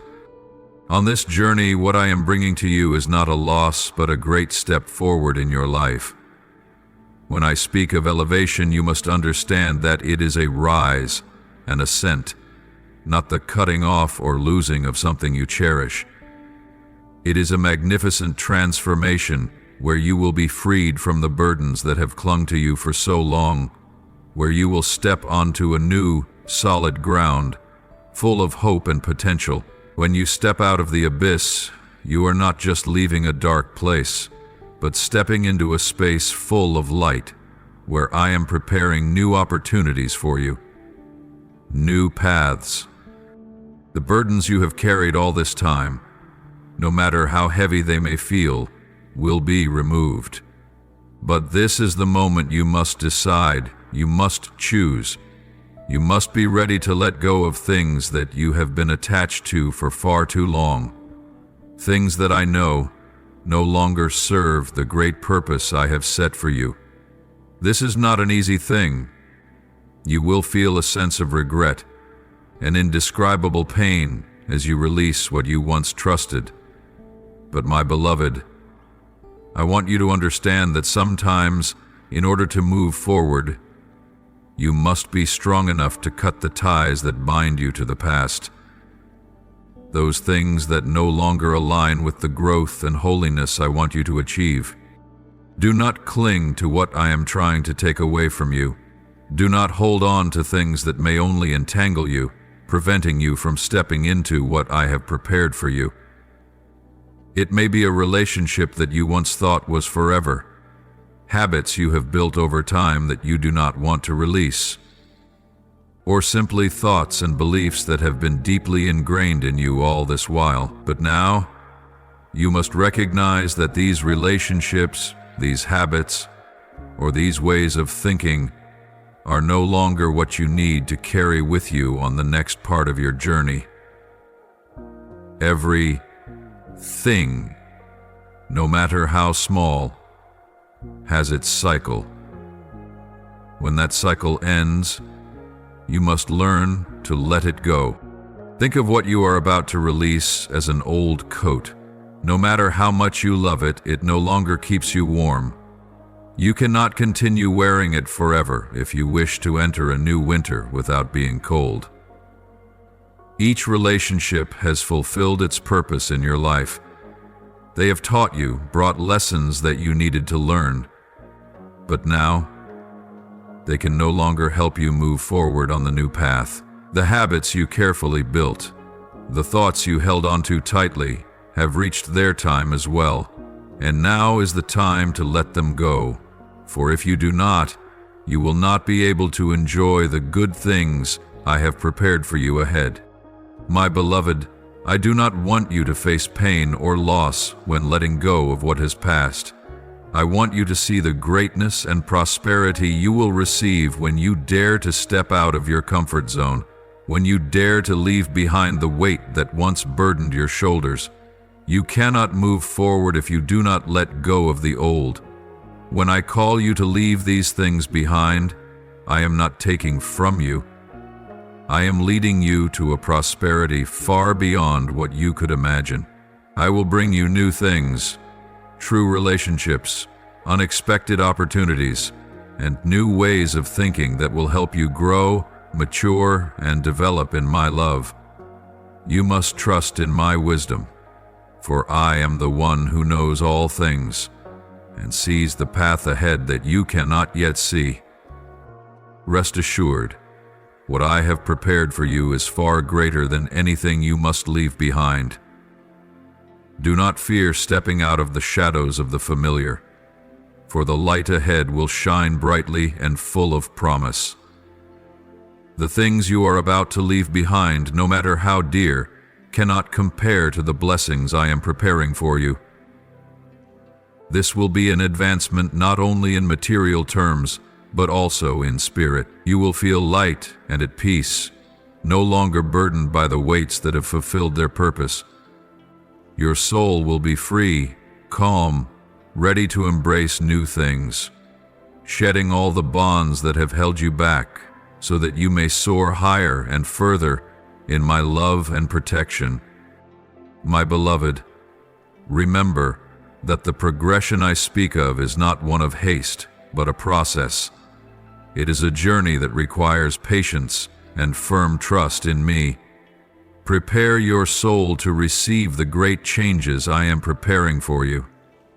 On this journey, what I am bringing to you is not a loss, but a great step forward in your life. When I speak of elevation, you must understand that it is a rise, an ascent, not the cutting off or losing of something you cherish. It is a magnificent transformation where you will be freed from the burdens that have clung to you for so long, where you will step onto a new, solid ground, full of hope and potential. When you step out of the abyss, you are not just leaving a dark place, but stepping into a space full of light, where I am preparing new opportunities for you, new paths. The burdens you have carried all this time, no matter how heavy they may feel, will be removed. But this is the moment you must decide, you must choose. You must be ready to let go of things that you have been attached to for far too long. Things that I know no longer serve the great purpose I have set for you. This is not an easy thing. You will feel a sense of regret, an indescribable pain as you release what you once trusted. But my beloved, I want you to understand that sometimes, in order to move forward, you must be strong enough to cut the ties that bind you to the past. Those things that no longer align with the growth and holiness I want you to achieve. Do not cling to what I am trying to take away from you. Do not hold on to things that may only entangle you, preventing you from stepping into what I have prepared for you. It may be a relationship that you once thought was forever, habits you have built over time that you do not want to release, or simply thoughts and beliefs that have been deeply ingrained in you all this while. But now, you must recognize that these relationships, these habits, or these ways of thinking are no longer what you need to carry with you on the next part of your journey. Every thing, no matter how small, has its cycle. When that cycle ends, you must learn to let it go. Think of what you are about to release as an old coat. No matter how much you love it, it no longer keeps you warm. You cannot continue wearing it forever if you wish to enter a new winter without being cold. Each relationship has fulfilled its purpose in your life. They have taught you, brought lessons that you needed to learn. But now, they can no longer help you move forward on the new path. The habits you carefully built, the thoughts you held onto tightly, have reached their time as well. And now is the time to let them go. For if you do not, you will not be able to enjoy the good things I have prepared for you ahead. My beloved, I do not want you to face pain or loss when letting go of what has passed. I want you to see the greatness and prosperity you will receive when you dare to step out of your comfort zone, when you dare to leave behind the weight that once burdened your shoulders. You cannot move forward if you do not let go of the old. When I call you to leave these things behind, I am not taking from you. I am leading you to a prosperity far beyond what you could imagine. I will bring you new things, true relationships, unexpected opportunities, and new ways of thinking that will help you grow, mature, and develop in my love. You must trust in my wisdom, for I am the one who knows all things and sees the path ahead that you cannot yet see. Rest assured, what I have prepared for you is far greater than anything you must leave behind. Do not fear stepping out of the shadows of the familiar, for the light ahead will shine brightly and full of promise. The things you are about to leave behind, no matter how dear, cannot compare to the blessings I am preparing for you. This will be an advancement not only in material terms, but also in spirit. You will feel light and at peace, no longer burdened by the weights that have fulfilled their purpose. Your soul will be free, calm, ready to embrace new things, shedding all the bonds that have held you back, so that you may soar higher and further in my love and protection. My beloved, remember that the progression I speak of is not one of haste, but a process. It is a journey that requires patience and firm trust in me. Prepare your soul to receive the great changes I am preparing for you.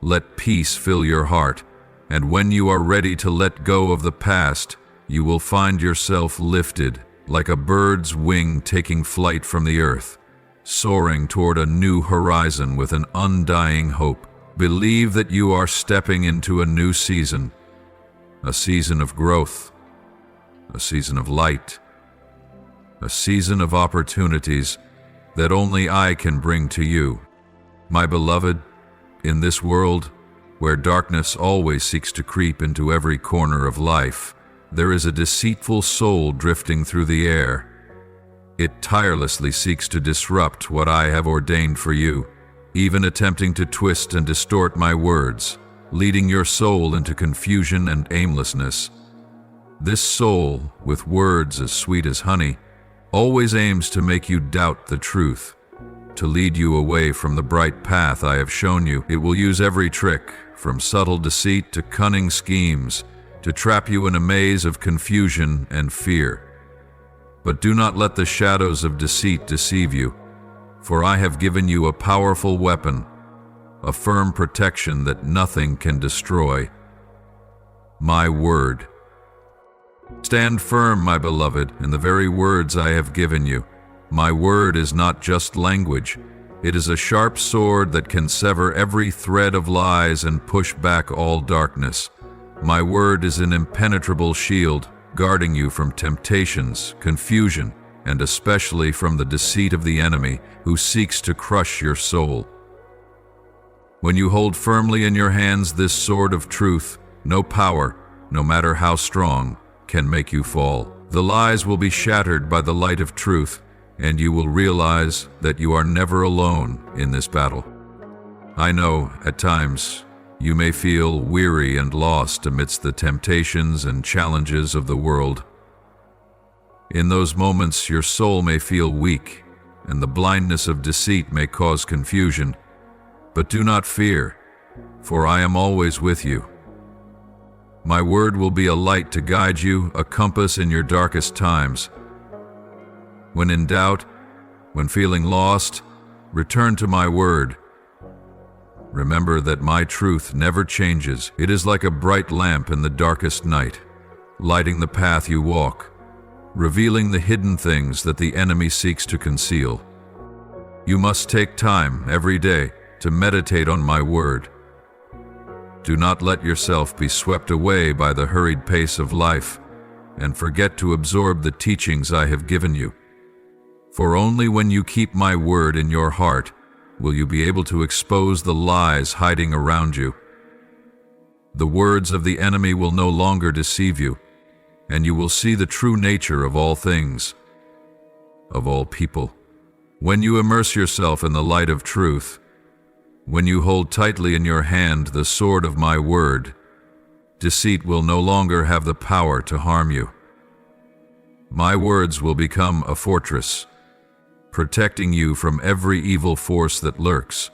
Let peace fill your heart, and when you are ready to let go of the past, you will find yourself lifted like a bird's wing taking flight from the earth, soaring toward a new horizon with an undying hope. Believe that you are stepping into a new season, a season of growth, a season of light, a season of opportunities that only I can bring to you. My beloved, in this world where darkness always seeks to creep into every corner of life, there is a deceitful soul drifting through the air. It tirelessly seeks to disrupt what I have ordained for you, even attempting to twist and distort my words, leading your soul into confusion and aimlessness. This soul, with words as sweet as honey, always aims to make you doubt the truth, to lead you away from the bright path I have shown you. It will use every trick, from subtle deceit to cunning schemes, to trap you in a maze of confusion and fear. But do not let the shadows of deceit deceive you, for I have given you a powerful weapon, a firm protection that nothing can destroy. My word. Stand firm, my beloved, in the very words I have given you. My word is not just language. It is a sharp sword that can sever every thread of lies and push back all darkness. My word is an impenetrable shield, guarding you from temptations, confusion, and especially from the deceit of the enemy who seeks to crush your soul. When you hold firmly in your hands this sword of truth, no power, no matter how strong, can make you fall. The lies will be shattered by the light of truth, and you will realize that you are never alone in this battle. I know, at times, you may feel weary and lost amidst the temptations and challenges of the world. In those moments, your soul may feel weak, and the blindness of deceit may cause confusion. But do not fear, for I am always with you. My word will be a light to guide you, a compass in your darkest times. When in doubt, when feeling lost, return to my word. Remember that my truth never changes. It is like a bright lamp in the darkest night, lighting the path you walk, revealing the hidden things that the enemy seeks to conceal. You must take time every day to meditate on my word. Do not let yourself be swept away by the hurried pace of life, and forget to absorb the teachings I have given you. For only when you keep my word in your heart will you be able to expose the lies hiding around you. The words of the enemy will no longer deceive you, and you will see the true nature of all things, of all people. When you immerse yourself in the light of truth, when you hold tightly in your hand the sword of my word, deceit will no longer have the power to harm you. My words will become a fortress, protecting you from every evil force that lurks,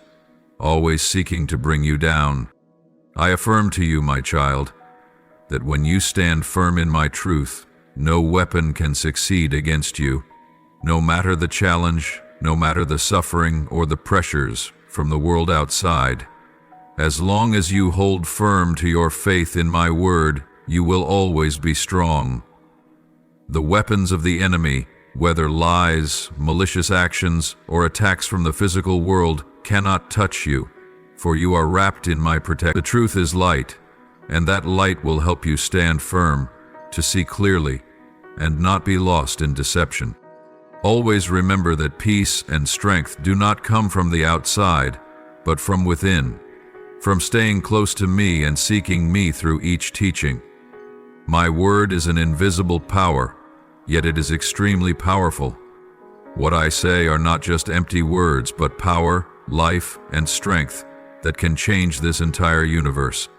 always seeking to bring you down. I affirm to you, my child, that when you stand firm in my truth, no weapon can succeed against you, no matter the challenge, no matter the suffering or the pressures from the world outside. As long as you hold firm to your faith in my word, you will always be strong. The weapons of the enemy, whether lies, malicious actions, or attacks from the physical world, cannot touch you, for you are wrapped in my protection. The truth is light, and that light will help you stand firm, to see clearly, and not be lost in deception. Always remember that peace and strength do not come from the outside, but from within, from staying close to me and seeking me through each teaching. My word is an invisible power, yet it is extremely powerful. What I say are not just empty words, but power, life, and strength that can change this entire universe.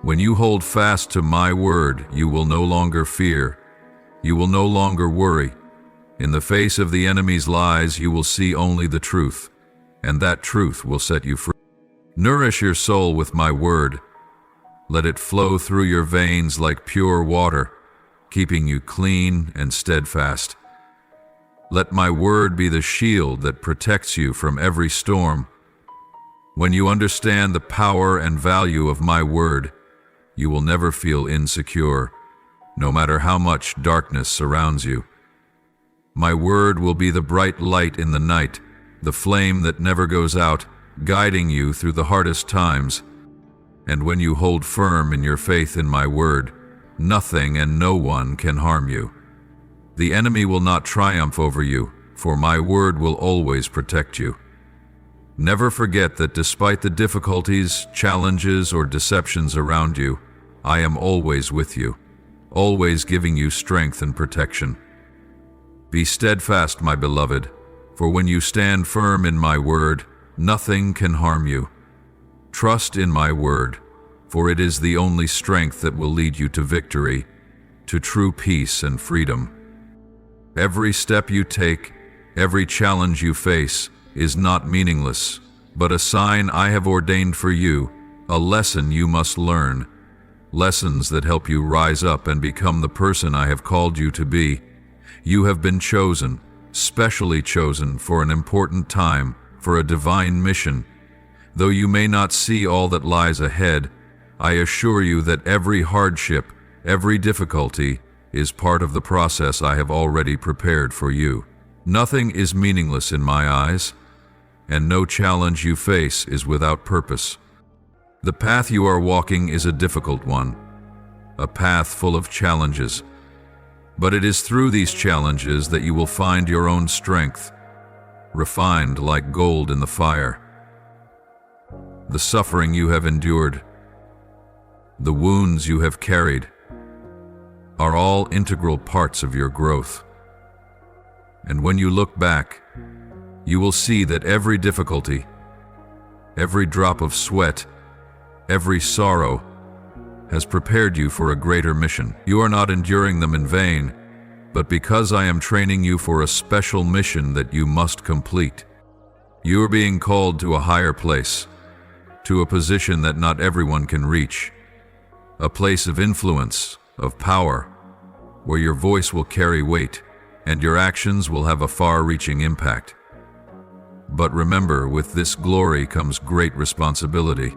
When you hold fast to my word, you will no longer fear. You will no longer worry. In the face of the enemy's lies, you will see only the truth, and that truth will set you free. Nourish your soul with my word. Let it flow through your veins like pure water, keeping you clean and steadfast. Let my word be the shield that protects you from every storm. When you understand the power and value of my word, you will never feel insecure, no matter how much darkness surrounds you. My word will be the bright light in the night, the flame that never goes out, guiding you through the hardest times. And when you hold firm in your faith in my word, nothing and no one can harm you. The enemy will not triumph over you, for my word will always protect you. Never forget that despite the difficulties, challenges, or deceptions around you, I am always with you, always giving you strength and protection. Be steadfast, my beloved, for when you stand firm in my word, nothing can harm you. Trust in my word, for it is the only strength that will lead you to victory, to true peace and freedom. Every step you take, every challenge you face, is not meaningless, but a sign I have ordained for you, a lesson you must learn, lessons that help you rise up and become the person I have called you to be. You have been chosen, specially chosen for an important time, for a divine mission. Though you may not see all that lies ahead, I assure you that every hardship, every difficulty, is part of the process I have already prepared for you. Nothing is meaningless in my eyes. and no challenge you face is without purpose. The path you are walking is a difficult one, a path full of challenges. But it is through these challenges that you will find your own strength, refined like gold in the fire. The suffering you have endured, the wounds you have carried, are all integral parts of your growth. And when you look back, you will see that every difficulty, every drop of sweat, every sorrow has prepared you for a greater mission. You are not enduring them in vain, but because I am training you for a special mission that you must complete. You are being called to a higher place, to a position that not everyone can reach, a place of influence, of power, where your voice will carry weight and your actions will have a far-reaching impact. But remember, with this glory comes great responsibility.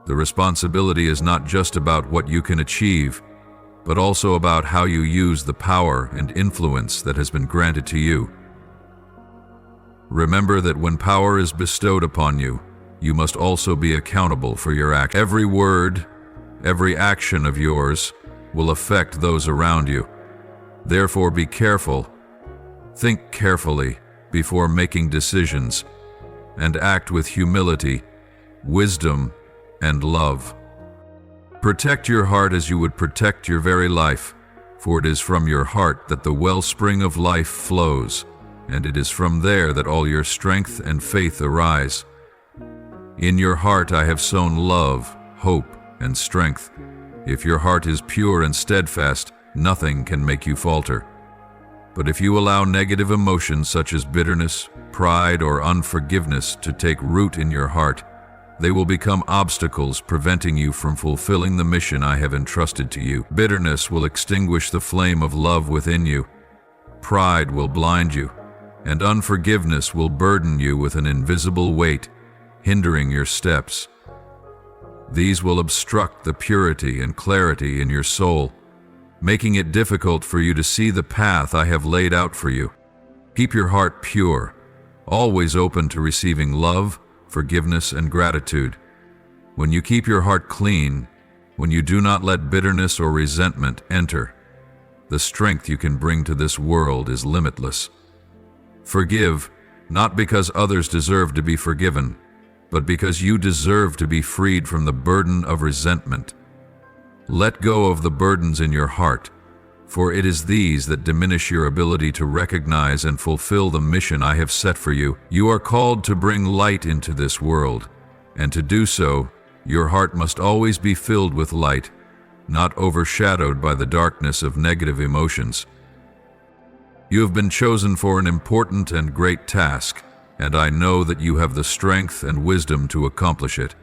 The responsibility is not just about what you can achieve, but also about how you use the power and influence that has been granted to you. Remember that when power is bestowed upon you, you must also be accountable for your act. Every word, every action of yours will affect those around you. Therefore, be careful. Think carefully before making decisions, and act with humility, wisdom, and love. Protect your heart as you would protect your very life, for it is from your heart that the wellspring of life flows, and it is from there that all your strength and faith arise. In your heart I have sown love, hope, and strength. If your heart is pure and steadfast, nothing can make you falter. But if you allow negative emotions such as bitterness, pride, or unforgiveness to take root in your heart, they will become obstacles preventing you from fulfilling the mission I have entrusted to you. Bitterness will extinguish the flame of love within you. Pride will blind you, and unforgiveness will burden you with an invisible weight, hindering your steps. These will obstruct the purity and clarity in your soul, making it difficult for you to see the path I have laid out for you. Keep your heart pure, always open to receiving love, forgiveness, and gratitude. When you keep your heart clean, when you do not let bitterness or resentment enter, the strength you can bring to this world is limitless. Forgive, not because others deserve to be forgiven, but because you deserve to be freed from the burden of resentment. Let go of the burdens in your heart, for it is these that diminish your ability to recognize and fulfill the mission I have set for you. You are called to bring light into this world, and to do so, your heart must always be filled with light, not overshadowed by the darkness of negative emotions. You have been chosen for an important and great task, and I know that you have the strength and wisdom to accomplish it.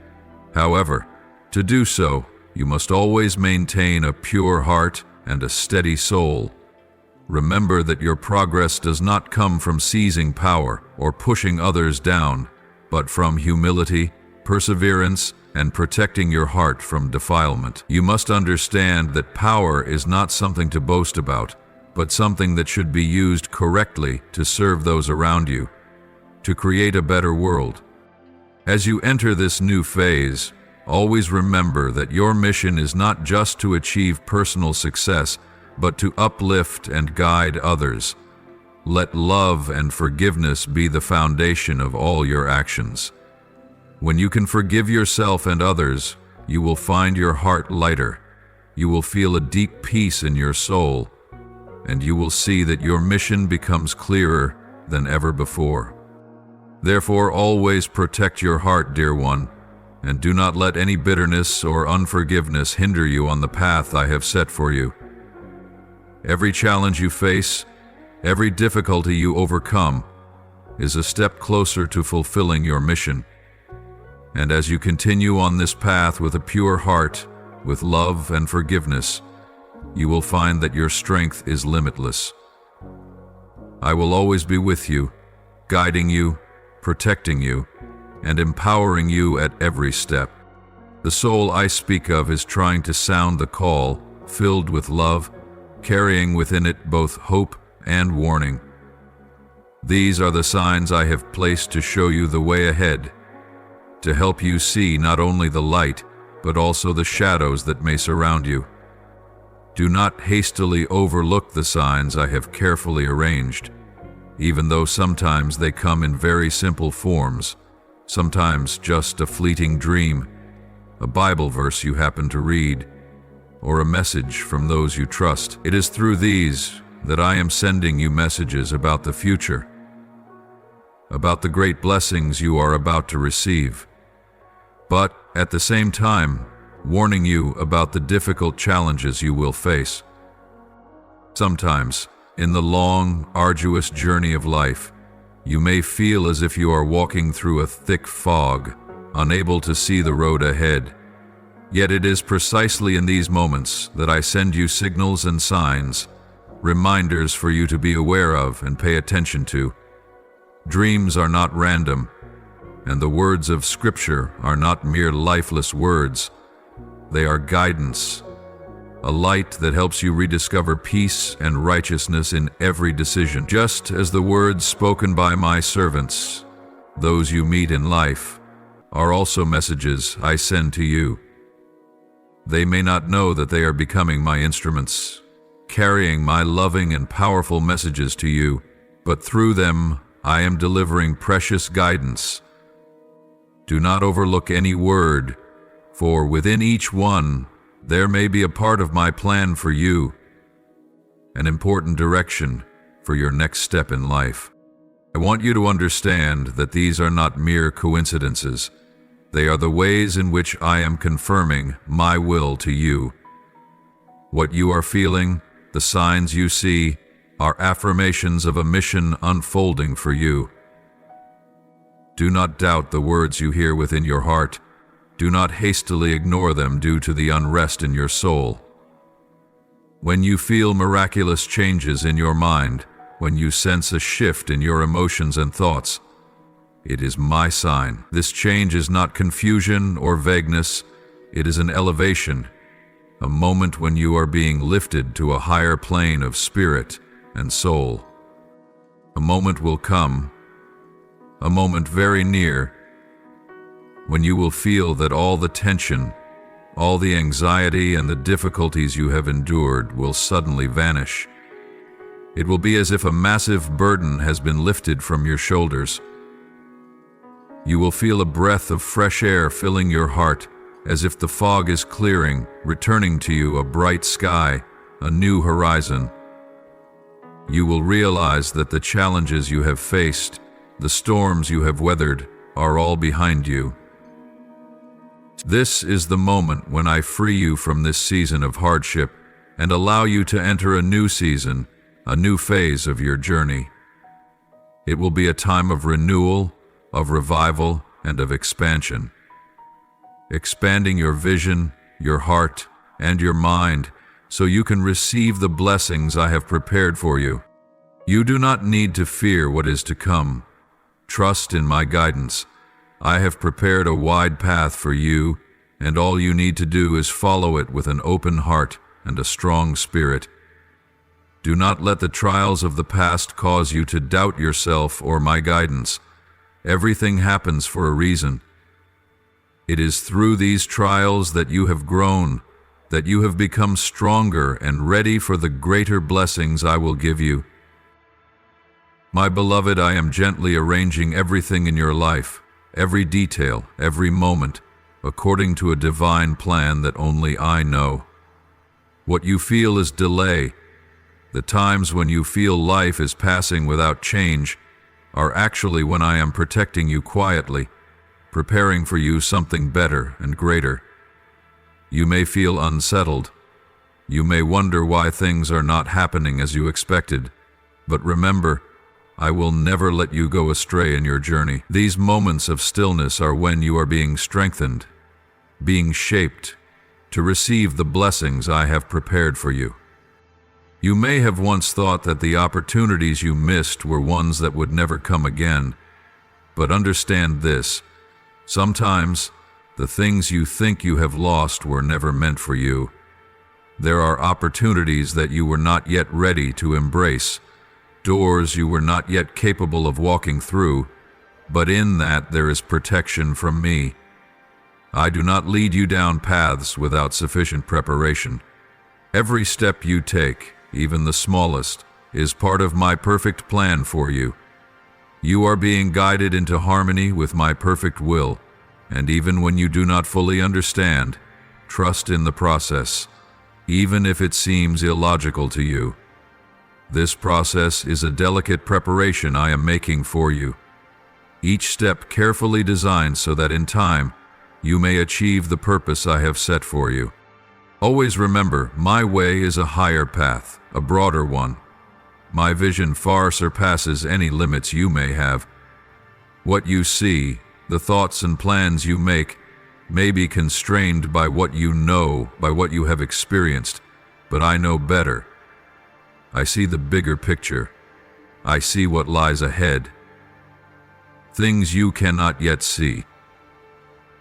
However, to do so, you must always maintain a pure heart and a steady soul. Remember that your progress does not come from seizing power or pushing others down, but from humility, perseverance, and protecting your heart from defilement. You must understand that power is not something to boast about, but something that should be used correctly to serve those around you, to create a better world. As you enter this new phase, always remember that your mission is not just to achieve personal success, but to uplift and guide others. Let love and forgiveness be the foundation of all your actions. When you can forgive yourself and others, you will find your heart lighter. You will feel a deep peace in your soul, and you will see that your mission becomes clearer than ever before. Therefore, always protect your heart, dear one, and do not let any bitterness or unforgiveness hinder you on the path I have set for you. Every challenge you face, every difficulty you overcome, is a step closer to fulfilling your mission. And as you continue on this path with a pure heart, with love and forgiveness, you will find that your strength is limitless. I will always be with you, guiding you, protecting you, and empowering you at every step. The soul I speak of is trying to sound the call, filled with love, carrying within it both hope and warning. These are the signs I have placed to show you the way ahead, to help you see not only the light, but also the shadows that may surround you. Do not hastily overlook the signs I have carefully arranged, even though sometimes they come in very simple forms, sometimes just a fleeting dream, a Bible verse you happen to read, or a message from those you trust. It is through these that I am sending you messages about the future, about the great blessings you are about to receive, but at the same time, warning you about the difficult challenges you will face. Sometimes, in the long, arduous journey of life, you may feel as if you are walking through a thick fog, unable to see the road ahead. Yet it is precisely in these moments that I send you signals and signs, reminders for you to be aware of and pay attention to. Dreams are not random, and the words of Scripture are not mere lifeless words. They are guidance, a light that helps you rediscover peace and righteousness in every decision. Just as the words spoken by my servants, those you meet in life, are also messages I send to you. They may not know that they are becoming my instruments, carrying my loving and powerful messages to you, but through them I am delivering precious guidance. Do not overlook any word, for within each one there may be a part of my plan for you, an important direction for your next step in life. I want you to understand that these are not mere coincidences. They are the ways in which I am confirming my will to you. What you are feeling, the signs you see, are affirmations of a mission unfolding for you. Do not doubt the words you hear within your heart. Do not hastily ignore them due to the unrest in your soul. When you feel miraculous changes in your mind, when you sense a shift in your emotions and thoughts, it is my sign. This change is not confusion or vagueness. It is an elevation, a moment when you are being lifted to a higher plane of spirit and soul. A moment will come, a moment very near, when you will feel that all the tension, all the anxiety and the difficulties you have endured will suddenly vanish. It will be as if a massive burden has been lifted from your shoulders. You will feel a breath of fresh air filling your heart, as if the fog is clearing, returning to you a bright sky, a new horizon. You will realize that the challenges you have faced, the storms you have weathered, are all behind you. This is the moment when I free you from this season of hardship and allow you to enter a new season, a new phase of your journey. It will be a time of renewal, of revival, and of expansion. Expanding your vision, your heart, and your mind so you can receive the blessings I have prepared for you. You do not need to fear what is to come. Trust in my guidance. I have prepared a wide path for you, and all you need to do is follow it with an open heart and a strong spirit. Do not let the trials of the past cause you to doubt yourself or my guidance. Everything happens for a reason. It is through these trials that you have grown, that you have become stronger and ready for the greater blessings I will give you. My beloved, I am gently arranging everything in your life, every detail, every moment, according to a divine plan that only I know. What you feel is delay. The times when you feel life is passing without change are actually when I am protecting you quietly, preparing for you something better and greater. You may feel unsettled. You may wonder why things are not happening as you expected, but remember, I will never let you go astray in your journey. These moments of stillness are when you are being strengthened, being shaped to receive the blessings I have prepared for you. You may have once thought that the opportunities you missed were ones that would never come again, but understand this: sometimes the things you think you have lost were never meant for you. There are opportunities that you were not yet ready to embrace, doors you were not yet capable of walking through, but in that there is protection from me. I do not lead you down paths without sufficient preparation. Every step you take, even the smallest, is part of my perfect plan for you. You are being guided into harmony with my perfect will, and even when you do not fully understand, trust in the process, even if it seems illogical to you. This process is a delicate preparation I am making for you, each step carefully designed so that in time, you may achieve the purpose I have set for you. Always remember, my way is a higher path, a broader one. My vision far surpasses any limits you may have. What you see, the thoughts and plans you make, may be constrained by what you know, by what you have experienced, but I know better. I see the bigger picture. I see what lies ahead. Things you cannot yet see.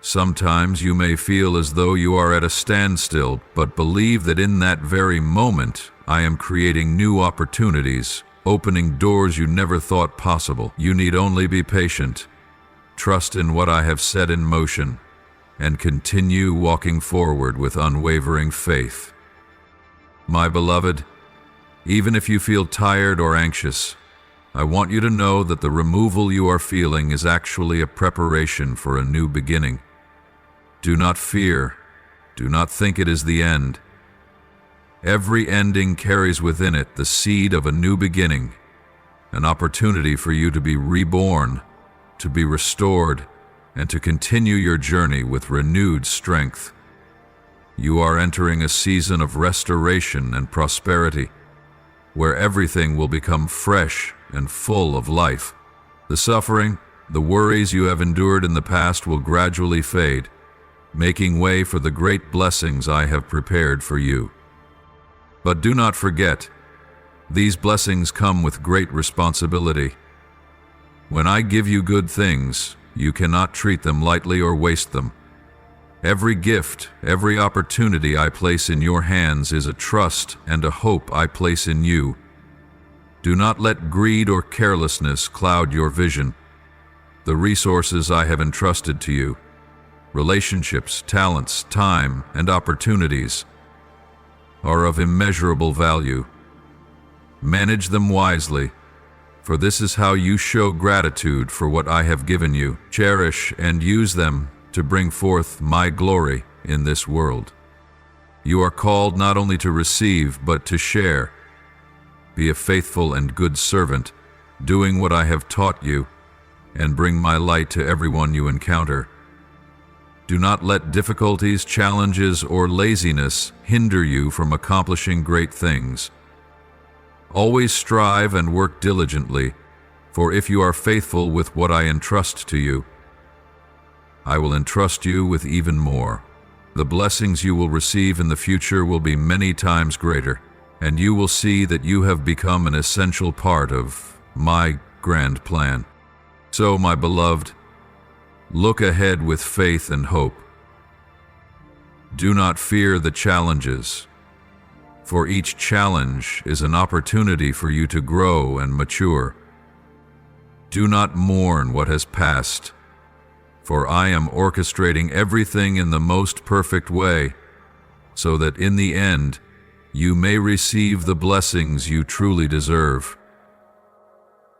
Sometimes you may feel as though you are at a standstill, but believe that in that very moment, I am creating new opportunities, opening doors you never thought possible. You need only be patient, trust in what I have set in motion, and continue walking forward with unwavering faith. My beloved, even if you feel tired or anxious, I want you to know that the removal you are feeling is actually a preparation for a new beginning. Do not fear. Do not think it is the end. Every ending carries within it the seed of a new beginning, an opportunity for you to be reborn, to be restored, and to continue your journey with renewed strength. You are entering a season of restoration and prosperity, where everything will become fresh and full of life. The suffering, the worries you have endured in the past will gradually fade, making way for the great blessings I have prepared for you. But do not forget, these blessings come with great responsibility. When I give you good things, you cannot treat them lightly or waste them. Every gift, every opportunity I place in your hands is a trust and a hope I place in you. Do not let greed or carelessness cloud your vision. The resources I have entrusted to you, relationships, talents, time, and opportunities, are of immeasurable value. Manage them wisely, for this is how you show gratitude for what I have given you. Cherish and use them to bring forth my glory in this world. You are called not only to receive, but to share. Be a faithful and good servant, doing what I have taught you, and bring my light to everyone you encounter. Do not let difficulties, challenges, or laziness hinder you from accomplishing great things. Always strive and work diligently, for if you are faithful with what I entrust to you, I will entrust you with even more. The blessings you will receive in the future will be many times greater, and you will see that you have become an essential part of my grand plan. So, my beloved, look ahead with faith and hope. Do not fear the challenges, for each challenge is an opportunity for you to grow and mature. Do not mourn what has passed, for I am orchestrating everything in the most perfect way, so that in the end, you may receive the blessings you truly deserve.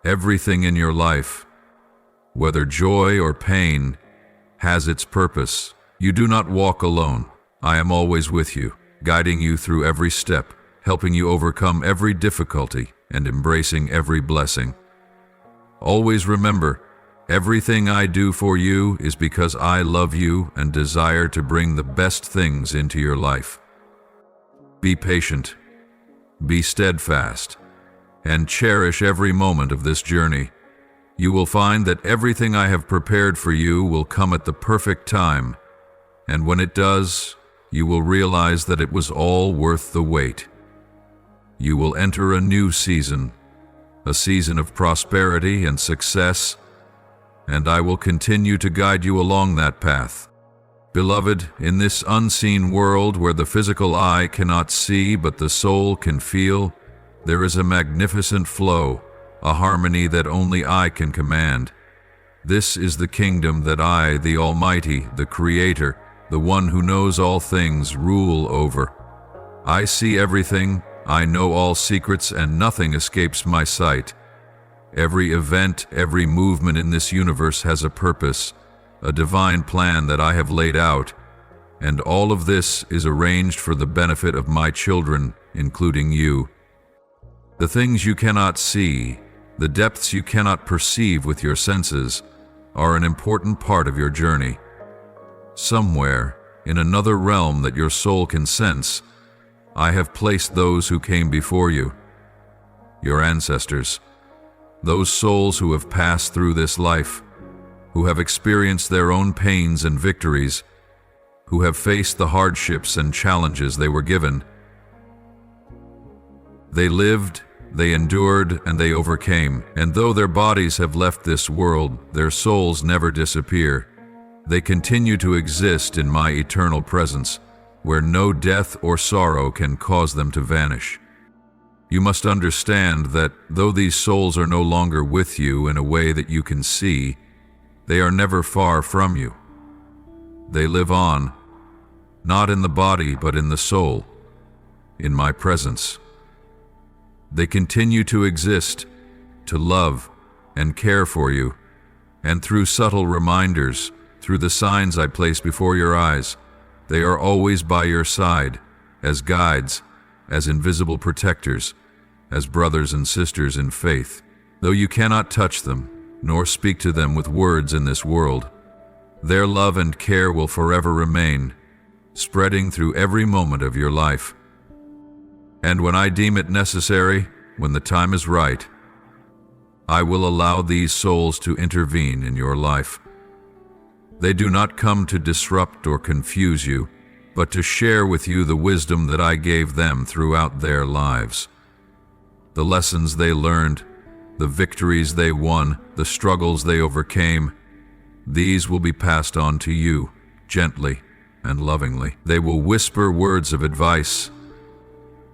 Everything in your life, whether joy or pain, has its purpose. You do not walk alone. I am always with you, guiding you through every step, helping you overcome every difficulty, and embracing every blessing. Always remember, everything I do for you is because I love you and desire to bring the best things into your life. Be patient, be steadfast, and cherish every moment of this journey. You will find that everything I have prepared for you will come at the perfect time, and when it does, you will realize that it was all worth the wait. You will enter a new season, a season of prosperity and success, and I will continue to guide you along that path. Beloved, in this unseen world where the physical eye cannot see but the soul can feel, there is a magnificent flow, a harmony that only I can command. This is the kingdom that I, the Almighty, the Creator, the one who knows all things, rule over. I see everything, I know all secrets, and nothing escapes my sight. Every event, every movement in this universe has a purpose, a divine plan that I have laid out, and all of this is arranged for the benefit of my children, including you. The things you cannot see, the depths you cannot perceive with your senses, are an important part of your journey. Somewhere, in another realm that your soul can sense, I have placed those who came before you, your ancestors, those souls who have passed through this life, who have experienced their own pains and victories, who have faced the hardships and challenges they were given. They lived, they endured, and they overcame, and though their bodies have left this world, their souls never disappear. They continue to exist in my eternal presence, where no death or sorrow can cause them to vanish. You must understand that though these souls are no longer with you in a way that you can see, they are never far from you. They live on, not in the body but in the soul, in my presence. They continue to exist, to love and care for you, and through subtle reminders, through the signs I place before your eyes, they are always by your side, as guides, as invisible protectors, as brothers and sisters in faith. Though you cannot touch them, nor speak to them with words in this world, their love and care will forever remain, spreading through every moment of your life. And when I deem it necessary, when the time is right, I will allow these souls to intervene in your life. They do not come to disrupt or confuse you, but to share with you the wisdom that I gave them throughout their lives. The lessons they learned, the victories they won, the struggles they overcame, these will be passed on to you, gently and lovingly. They will whisper words of advice,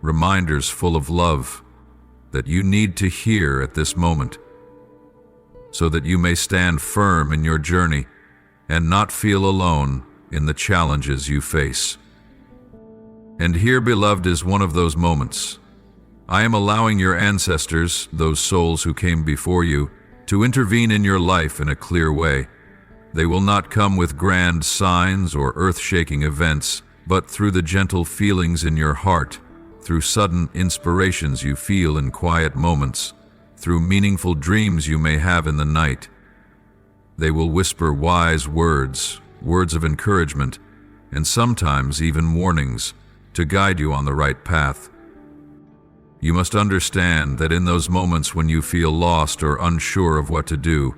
reminders full of love that you need to hear at this moment, so that you may stand firm in your journey and not feel alone in the challenges you face. And here, beloved, is one of those moments. I am allowing your ancestors, those souls who came before you, to intervene in your life in a clear way. They will not come with grand signs or earth-shaking events, but through the gentle feelings in your heart, through sudden inspirations you feel in quiet moments, through meaningful dreams you may have in the night. They will whisper wise words, words of encouragement, and sometimes even warnings to guide you on the right path. You must understand that in those moments when you feel lost or unsure of what to do,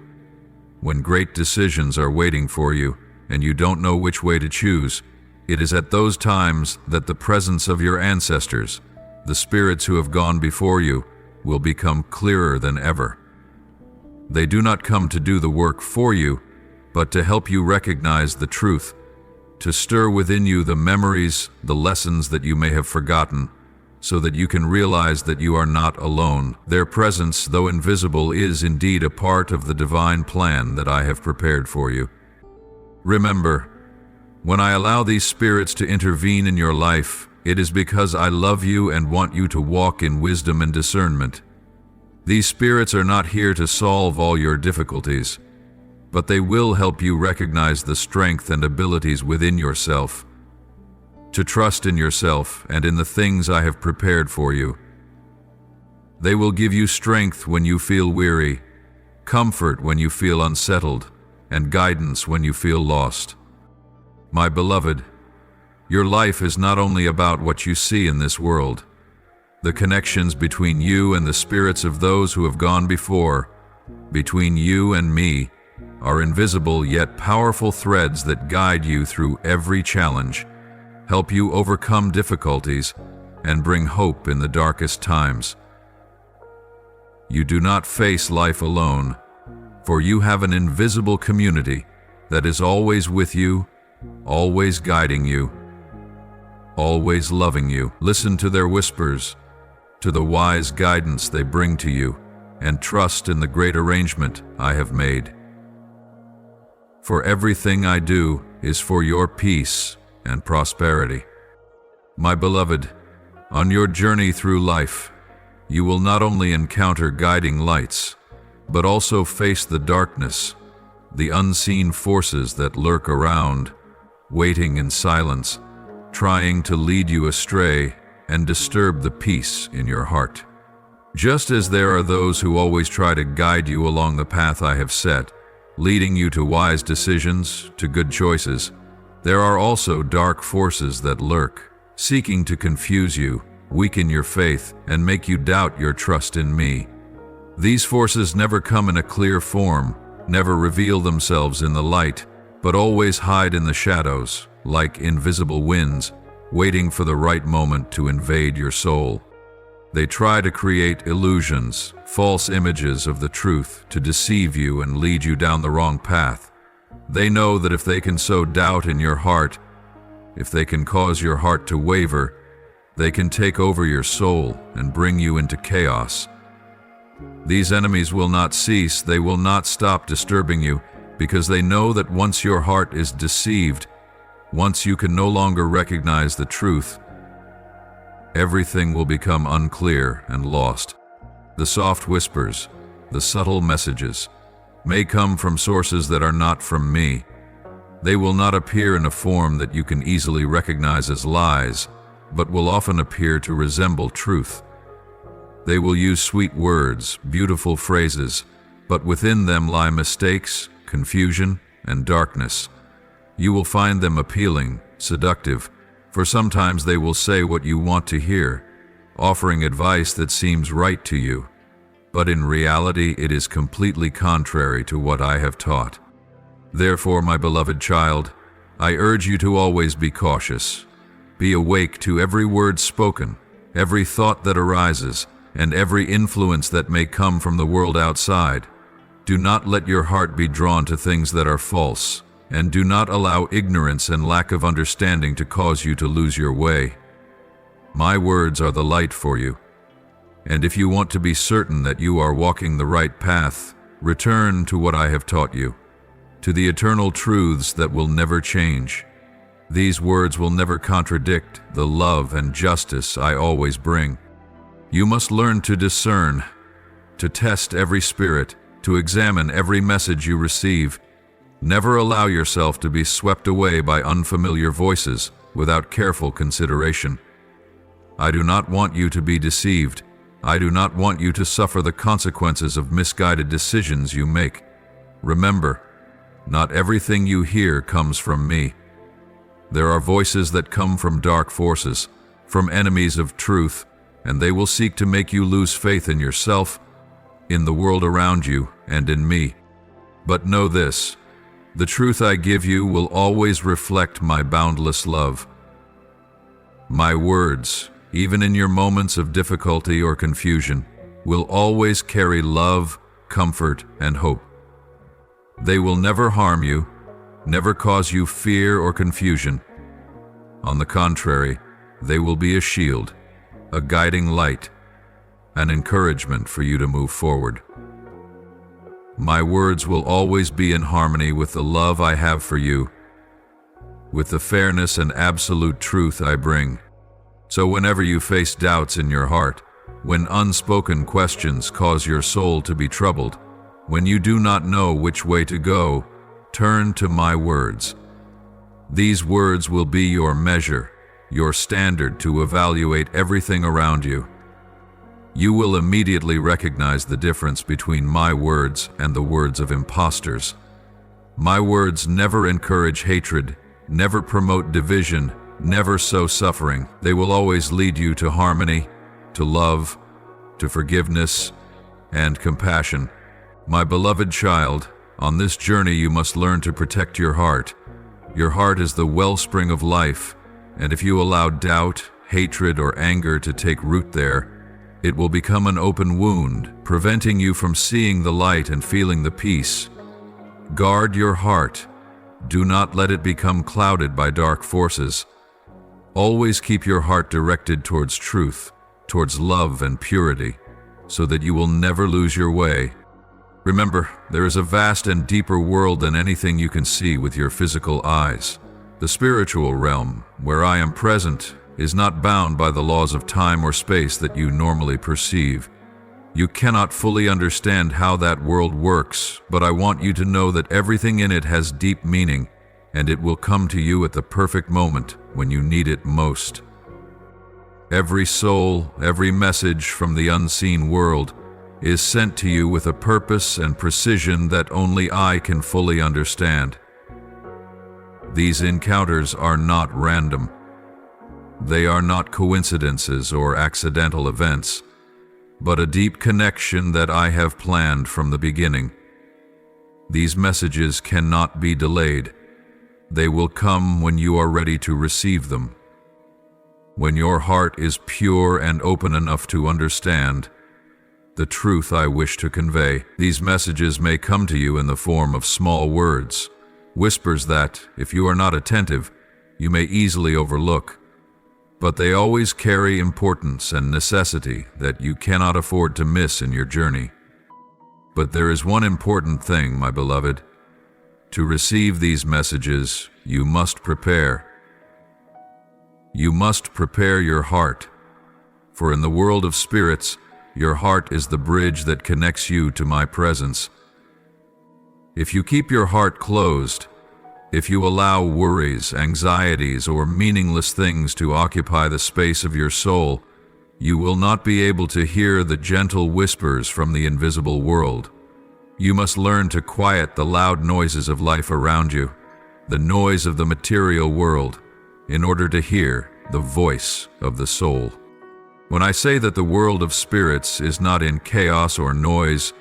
when great decisions are waiting for you and you don't know which way to choose, it is at those times that the presence of your ancestors, the spirits who have gone before you, will become clearer than ever. They do not come to do the work for you, but to help you recognize the truth, to stir within you the memories, the lessons that you may have forgotten, so that you can realize that you are not alone. Their presence, though invisible, is indeed a part of the divine plan that I have prepared for you. Remember, when I allow these spirits to intervene in your life, it is because I love you and want you to walk in wisdom and discernment. These spirits are not here to solve all your difficulties, but they will help you recognize the strength and abilities within yourself, to trust in yourself and in the things I have prepared for you. They will give you strength when you feel weary, comfort when you feel unsettled, and guidance when you feel lost. My beloved, your life is not only about what you see in this world. The connections between you and the spirits of those who have gone before, between you and me, are invisible yet powerful threads that guide you through every challenge, help you overcome difficulties, and bring hope in the darkest times. You do not face life alone, for you have an invisible community that is always with you, always guiding you, always loving you. Listen to their whispers, to the wise guidance they bring to you, and trust in the great arrangement I have made. For everything I do is for your peace and prosperity. My beloved, on your journey through life, you will not only encounter guiding lights, but also face the darkness, the unseen forces that lurk around, waiting in silence, trying to lead you astray and disturb the peace in your heart. Just as there are those who always try to guide you along the path I have set, leading you to wise decisions, to good choices, there are also dark forces that lurk, seeking to confuse you, weaken your faith, and make you doubt your trust in me. These forces never come in a clear form, never reveal themselves in the light, but always hide in the shadows, like invisible winds, waiting for the right moment to invade your soul. They try to create illusions, false images of the truth, to deceive you and lead you down the wrong path. They know that if they can sow doubt in your heart, if they can cause your heart to waver, they can take over your soul and bring you into chaos. These enemies will not cease, they will not stop disturbing you, because they know that once your heart is deceived, once you can no longer recognize the truth, everything will become unclear and lost. The soft whispers, the subtle messages, may come from sources that are not from me. They will not appear in a form that you can easily recognize as lies, but will often appear to resemble truth. They will use sweet words, beautiful phrases, but within them lie mistakes, confusion, and darkness. You will find them appealing, seductive, for sometimes they will say what you want to hear, offering advice that seems right to you, but in reality it is completely contrary to what I have taught. Therefore, my beloved child, I urge you to always be cautious. Be awake to every word spoken, every thought that arises, and every influence that may come from the world outside. Do not let your heart be drawn to things that are false, and do not allow ignorance and lack of understanding to cause you to lose your way. My words are the light for you, and if you want to be certain that you are walking the right path, return to what I have taught you, to the eternal truths that will never change. These words will never contradict the love and justice I always bring. You must learn to discern, to test every spirit, to examine every message you receive. Never allow yourself to be swept away by unfamiliar voices without careful consideration. I do not want you to be deceived. I do not want you to suffer the consequences of misguided decisions you make. Remember, not everything you hear comes from me. There are voices that come from dark forces, from enemies of truth, and they will seek to make you lose faith in yourself, in the world around you, and in me. But know this, the truth I give you will always reflect my boundless love. My words, even in your moments of difficulty or confusion, will always carry love, comfort, and hope. They will never harm you, never cause you fear or confusion. On the contrary, they will be a shield, a guiding light, an encouragement for you to move forward. My words will always be in harmony with the love I have for you, with the fairness and absolute truth I bring. So whenever you face doubts in your heart, when unspoken questions cause your soul to be troubled, when you do not know which way to go, turn to my words. These words will be your measure, your standard to evaluate everything around you. You will immediately recognize the difference between my words and the words of impostors. My words never encourage hatred, never promote division, never sow suffering. They will always lead you to harmony, to love, to forgiveness, and compassion. My beloved child, on this journey you must learn to protect your heart. Your heart is the wellspring of life, and if you allow doubt, hatred, or anger to take root there, it will become an open wound, preventing you from seeing the light and feeling the peace. Guard your heart. Do not let it become clouded by dark forces. Always keep your heart directed towards truth, towards love and purity. so that you will never lose your way. Remember, there is a vast and deeper world than anything you can see with your physical eyes. The spiritual realm, where I am present, is not bound by the laws of time or space that you normally perceive. You cannot fully understand how that world works, but I want you to know that everything in it has deep meaning, and it will come to you at the perfect moment when you need it most. Every soul, every message from the unseen world is sent to you with a purpose and precision that only I can fully understand. These encounters are not random. They are not coincidences or accidental events, but a deep connection that I have planned from the beginning. These messages cannot be delayed. They will come when you are ready to receive them. When your heart is pure and open enough to understand the truth I wish to convey, these messages may come to you in the form of small words, whispers that, if you are not attentive, you may easily overlook. But they always carry importance and necessity that you cannot afford to miss in your journey. But there is one important thing, my beloved. To receive these messages, you must prepare. You must prepare your heart, for in the world of spirits, your heart is the bridge that connects you to my presence. If you keep your heart closed, if you allow worries, anxieties, or meaningless things to occupy the space of your soul, you will not be able to hear the gentle whispers from the invisible world. You must learn to quiet the loud noises of life around you, the noise of the material world, in order to hear the voice of the soul. When I say that the world of spirits is not in chaos or noise,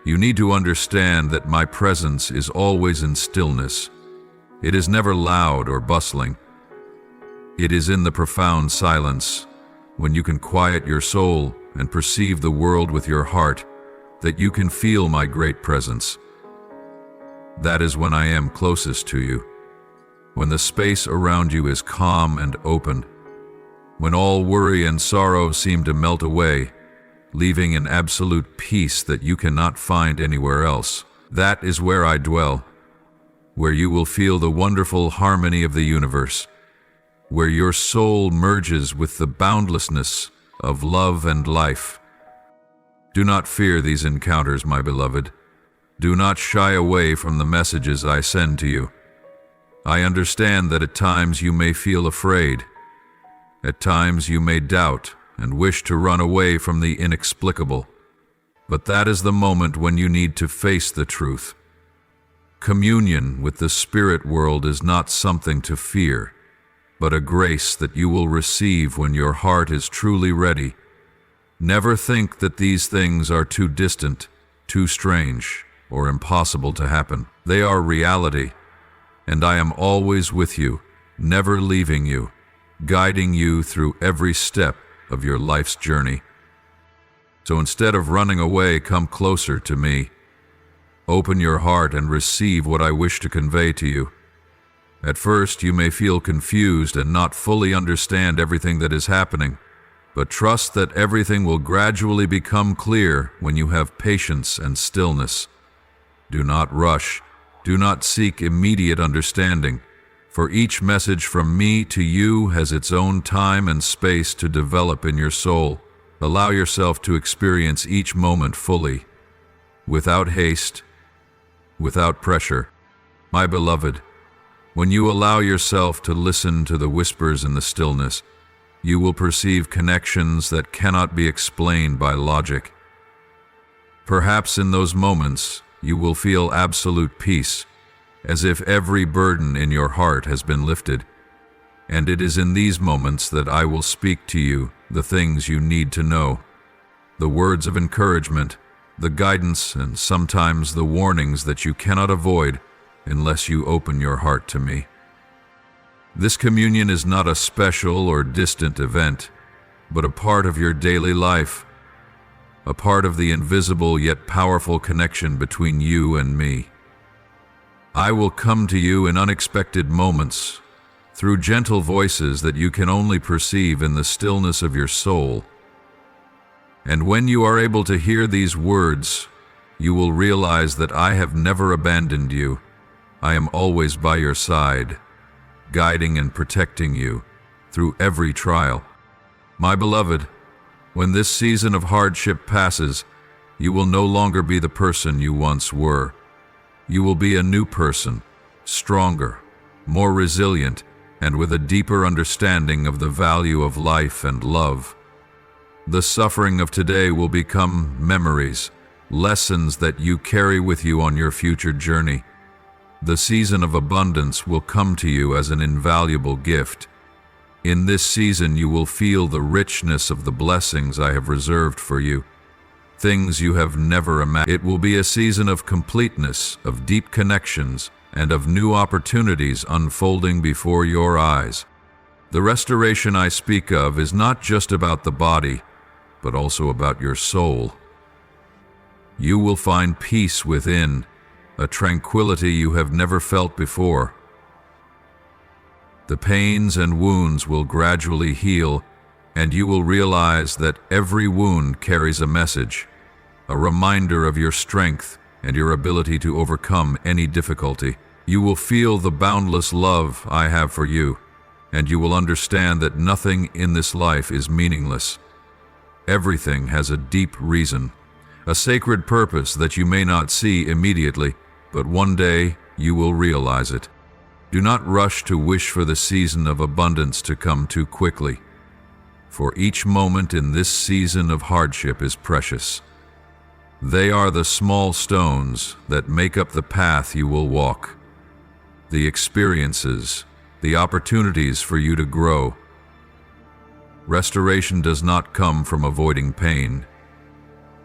you need to understand that my presence is always in stillness. It is never loud or bustling. It is in the profound silence, when you can quiet your soul and perceive the world with your heart, that you can feel my great presence. That is when I am closest to you, when the space around you is calm and open, when all worry and sorrow seem to melt away, leaving an absolute peace that you cannot find anywhere else. That is where I dwell, where you will feel the wonderful harmony of the universe, where your soul merges with the boundlessness of love and life. Do not fear these encounters, my beloved. Do not shy away from the messages I send to you. I understand that at times you may feel afraid. At times you may doubt and wish to run away from the inexplicable. But that is the moment when you need to face the truth. Communion with the spirit world is not something to fear, but a grace that you will receive when your heart is truly ready. Never think that these things are too distant, too strange, or impossible to happen. They are reality, and I am always with you, never leaving you, guiding you through every step of your life's journey. So instead of running away, come closer to me. Open your heart and receive what I wish to convey to you. At first, you may feel confused and not fully understand everything that is happening, but trust that everything will gradually become clear when you have patience and stillness. Do not rush. Do not seek immediate understanding, for each message from me to you has its own time and space to develop in your soul. Allow yourself to experience each moment fully, without haste, without pressure. My beloved, when you allow yourself to listen to the whispers in the stillness, you will perceive connections that cannot be explained by logic. Perhaps in those moments, you will feel absolute peace, as if every burden in your heart has been lifted. And it is in these moments that I will speak to you the things you need to know, the words of encouragement, the guidance, and sometimes the warnings that you cannot avoid unless you open your heart to me. This communion is not a special or distant event, but a part of your daily life, a part of the invisible yet powerful connection between you and me. I will come to you in unexpected moments, through gentle voices that you can only perceive in the stillness of your soul. And when you are able to hear these words, you will realize that I have never abandoned you. I am always by your side, guiding and protecting you through every trial. My beloved, when this season of hardship passes, you will no longer be the person you once were. You will be a new person, stronger, more resilient, and with a deeper understanding of the value of life and love. The suffering of today will become memories, lessons that you carry with you on your future journey. The season of abundance will come to you as an invaluable gift. In this season you will feel the richness of the blessings I have reserved for you, things you have never imagined. It will be a season of completeness, of deep connections, and of new opportunities unfolding before your eyes. The restoration I speak of is not just about the body, but also about your soul. You will find peace within, a tranquility you have never felt before. The pains and wounds will gradually heal, and you will realize that every wound carries a message, a reminder of your strength and your ability to overcome any difficulty. You will feel the boundless love I have for you, and you will understand that nothing in this life is meaningless. Everything has a deep reason, a sacred purpose that you may not see immediately, but one day you will realize it. Do not rush to wish for the season of abundance to come too quickly, for each moment in this season of hardship is precious. They are the small stones that make up the path you will walk, the experiences, the opportunities for you to grow. Restoration does not come from avoiding pain,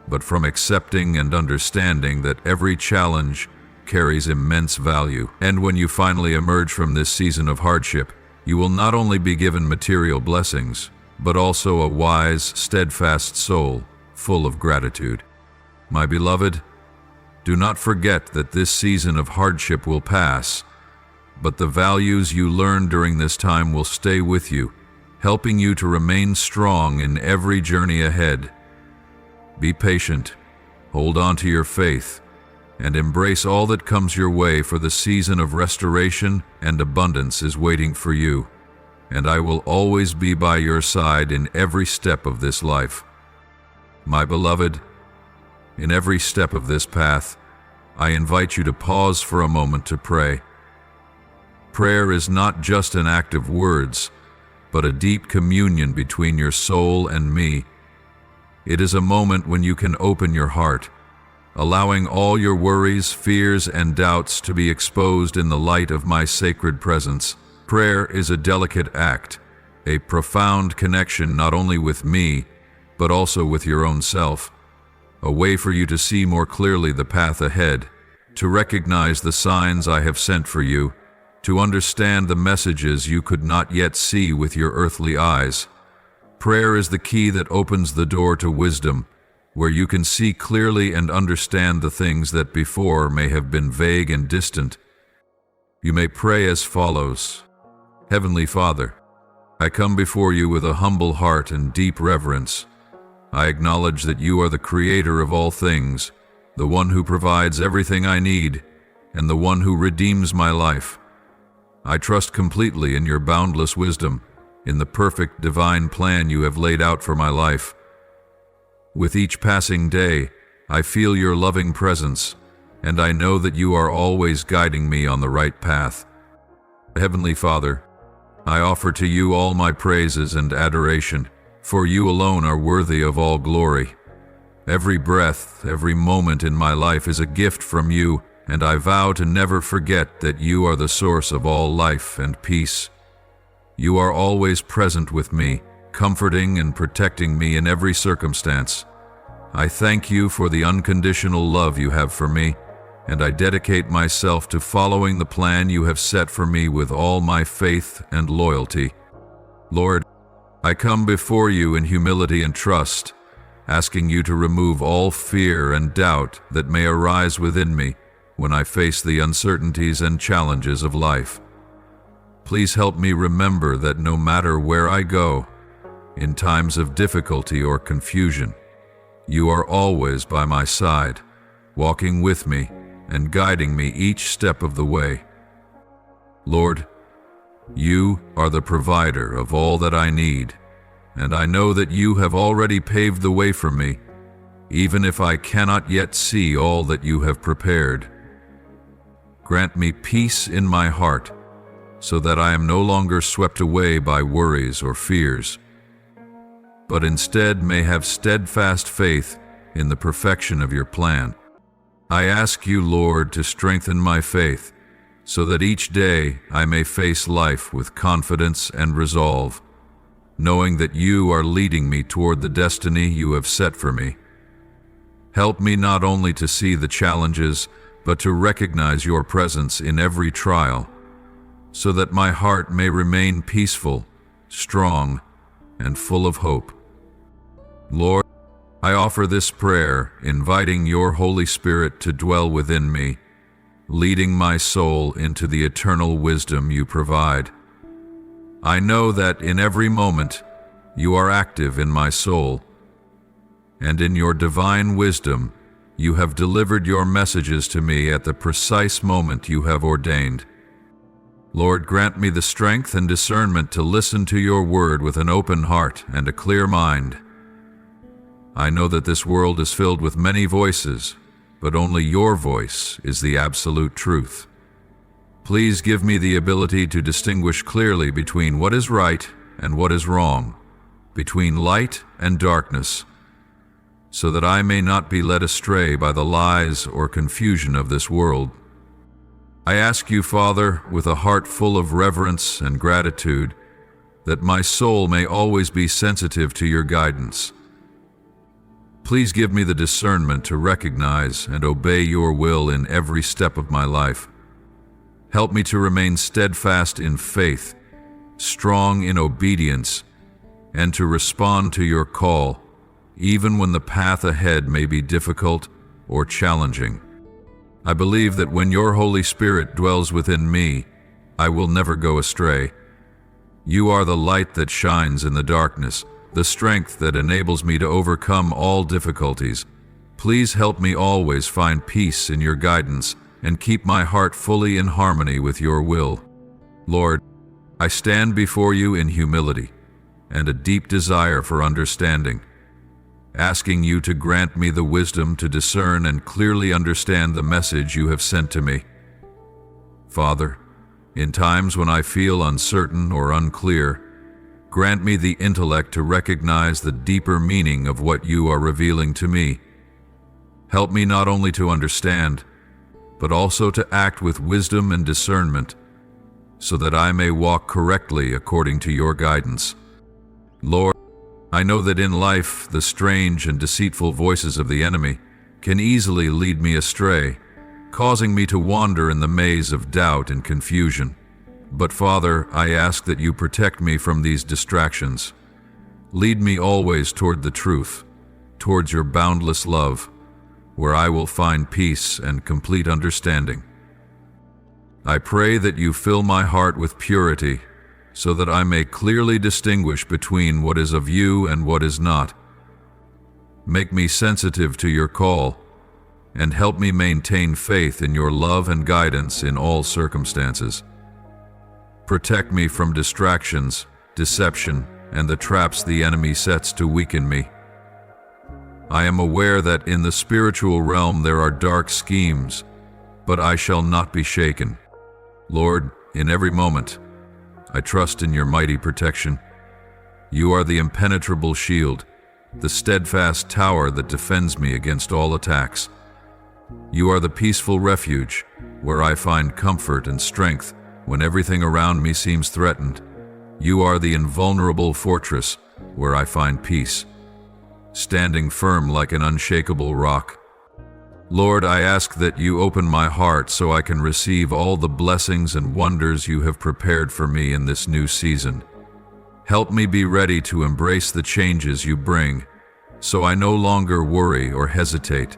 but from accepting and understanding that every challenge carries immense value. And when you finally emerge from this season of hardship, you will not only be given material blessings, but also a wise, steadfast soul full of gratitude. My beloved, do not forget that this season of hardship will pass, but the values you learn during this time will stay with you, helping you to remain strong in every journey ahead. Be patient, hold on to your faith, and embrace all that comes your way, for the season of restoration and abundance is waiting for you, and I will always be by your side in every step of this life. My beloved, in every step of this path, I invite you to pause for a moment to pray. Prayer is not just an act of words, but a deep communion between your soul and me. It is a moment when you can open your heart, allowing all your worries, fears, and doubts to be exposed in the light of my sacred presence. Prayer is a delicate act, a profound connection not only with me, but also with your own self, a way for you to see more clearly the path ahead, to recognize the signs I have sent for you, to understand the messages you could not yet see with your earthly eyes. Prayer is the key that opens the door to wisdom, where you can see clearly and understand the things that before may have been vague and distant. You may pray as follows. Heavenly Father, I come before you with a humble heart and deep reverence. I acknowledge that you are the creator of all things, the one who provides everything I need, and the one who redeems my life. I trust completely in your boundless wisdom, in the perfect divine plan you have laid out for my life. With each passing day, I feel your loving presence, and I know that you are always guiding me on the right path. Heavenly Father, I offer to you all my praises and adoration, for you alone are worthy of all glory. Every breath, every moment in my life is a gift from you, and I vow to never forget that you are the source of all life and peace. You are always present with me, comforting and protecting me in every circumstance. I thank you for the unconditional love you have for me, and I dedicate myself to following the plan you have set for me with all my faith and loyalty. Lord, I come before you in humility and trust, asking you to remove all fear and doubt that may arise within me when I face the uncertainties and challenges of life. Please help me remember that no matter where I go, in times of difficulty or confusion, You are always by my side, walking with me and guiding me each step of the way. Lord, you are the provider of all that I need, and I know that you have already paved the way for me, even if I cannot yet see all that you have prepared. Grant me peace in my heart, so that I am no longer swept away by worries or fears, but instead may have steadfast faith in the perfection of your plan. I ask you, Lord, to strengthen my faith, so that each day I may face life with confidence and resolve, knowing that you are leading me toward the destiny you have set for me. Help me not only to see the challenges, but to recognize your presence in every trial, so that my heart may remain peaceful, strong, and full of hope. Lord, I offer this prayer, inviting your Holy Spirit to dwell within me, leading my soul into the eternal wisdom you provide. I know that in every moment you are active in my soul, and in your divine wisdom you have delivered your messages to me at the precise moment you have ordained. Lord, grant me the strength and discernment to listen to your word with an open heart and a clear mind. I know that this world is filled with many voices, but only your voice is the absolute truth. Please give me the ability to distinguish clearly between what is right and what is wrong, between light and darkness, so that I may not be led astray by the lies or confusion of this world. I ask you, Father, with a heart full of reverence and gratitude, that my soul may always be sensitive to your guidance. Please give me the discernment to recognize and obey your will in every step of my life. Help me to remain steadfast in faith, strong in obedience, and to respond to your call, even when the path ahead may be difficult or challenging. I believe that when your Holy Spirit dwells within me, I will never go astray. You are the light that shines in the darkness, the strength that enables me to overcome all difficulties. Please help me always find peace in your guidance and keep my heart fully in harmony with your will. Lord, I stand before you in humility and a deep desire for understanding, asking you to grant me the wisdom to discern and clearly understand the message you have sent to me. Father, in times when I feel uncertain or unclear, grant me the intellect to recognize the deeper meaning of what you are revealing to me. Help me not only to understand, but also to act with wisdom and discernment, so that I may walk correctly according to your guidance. Lord, I know that in life the strange and deceitful voices of the enemy can easily lead me astray, causing me to wander in the maze of doubt and confusion. But Father, I ask that you protect me from these distractions. Lead me always toward the truth, towards your boundless love, where I will find peace and complete understanding. I pray that you fill my heart with purity, so that I may clearly distinguish between what is of you and what is not. Make me sensitive to your call, and help me maintain faith in your love and guidance in all circumstances. Protect me from distractions, deception, and the traps the enemy sets to weaken me. I am aware that in the spiritual realm there are dark schemes, but I shall not be shaken. Lord, in every moment, I trust in your mighty protection. You are the impenetrable shield, the steadfast tower that defends me against all attacks. You are the peaceful refuge, where I find comfort and strength when everything around me seems threatened. You are the invulnerable fortress, where I find peace, standing firm like an unshakable rock. Lord, I ask that you open my heart so I can receive all the blessings and wonders you have prepared for me in this new season. Help me be ready to embrace the changes you bring, so I no longer worry or hesitate,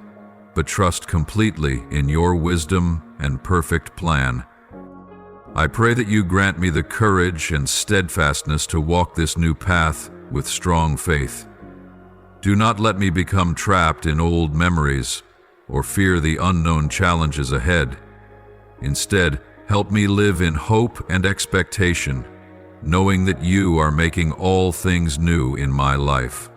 but trust completely in your wisdom and perfect plan. I pray that you grant me the courage and steadfastness to walk this new path with strong faith. Do not let me become trapped in old memories or fear the unknown challenges ahead. Instead, help me live in hope and expectation, knowing that you are making all things new in my life.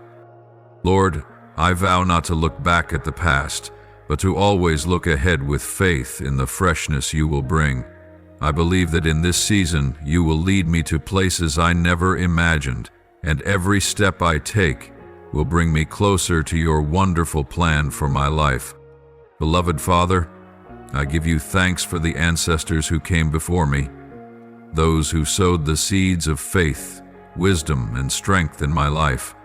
Lord, I vow not to look back at the past, but to always look ahead with faith in the freshness you will bring. I believe that in this season you will lead me to places I never imagined, and every step I take will bring me closer to your wonderful plan for my life. Beloved Father, I give you thanks for the ancestors who came before me, those who sowed the seeds of faith, wisdom, and strength in my life.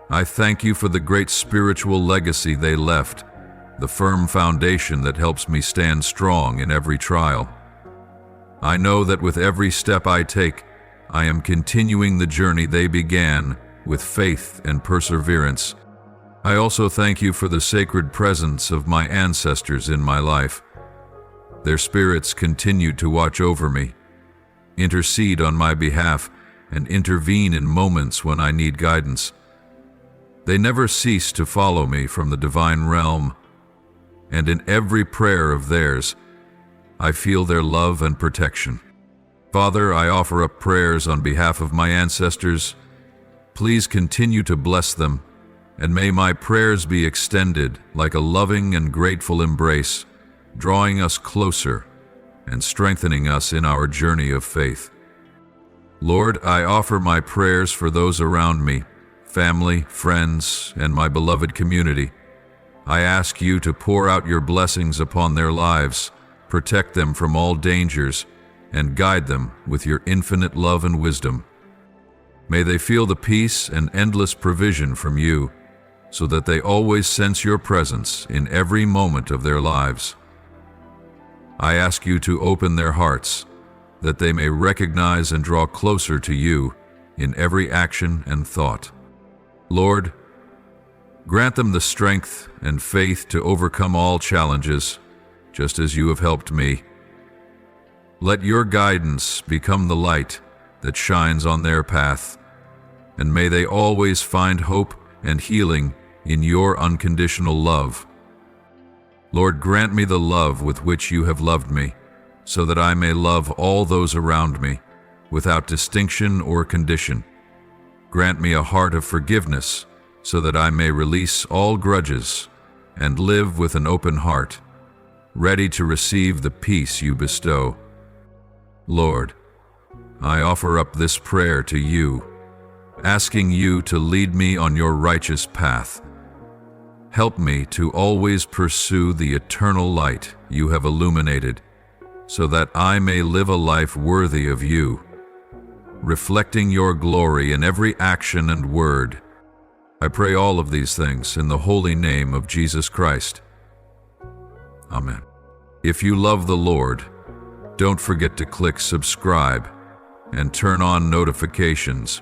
I thank you for the great spiritual legacy they left, the firm foundation that helps me stand strong in every trial. I know that with every step I take, I am continuing the journey they began with faith and perseverance. I also thank you for the sacred presence of my ancestors in my life. Their spirits continue to watch over me, intercede on my behalf, and intervene in moments when I need guidance. They never cease to follow me from the divine realm, and in every prayer of theirs, I feel their love and protection. Father, I offer up prayers on behalf of my ancestors. Please continue to bless them, and may my prayers be extended like a loving and grateful embrace, drawing us closer and strengthening us in our journey of faith. Lord, I offer my prayers for those around me, family, friends, and my beloved community. I ask you to pour out your blessings upon their lives, protect them from all dangers, and guide them with your infinite love and wisdom. May they feel the peace and endless provision from you, so that they always sense your presence in every moment of their lives. I ask you to open their hearts, that they may recognize and draw closer to you in every action and thought. Lord, grant them the strength and faith to overcome all challenges, just as you have helped me. Let your guidance become the light that shines on their path, and may they always find hope and healing in your unconditional love. Lord, grant me the love with which you have loved me, so that I may love all those around me, without distinction or condition. Grant me a heart of forgiveness, so that I may release all grudges and live with an open heart, ready to receive the peace you bestow. Lord, I offer up this prayer to you, asking you to lead me on your righteous path. Help me to always pursue the eternal light you have illuminated, so that I may live a life worthy of you, reflecting your glory in every action and word. I pray all of these things in the holy name of Jesus Christ. Amen. If you love the Lord, don't forget to click subscribe and turn on notifications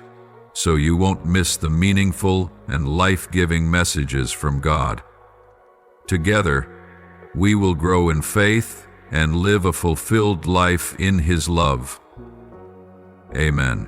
so you won't miss the meaningful and life-giving messages from God. Together, we will grow in faith and live a fulfilled life in His love. Amen.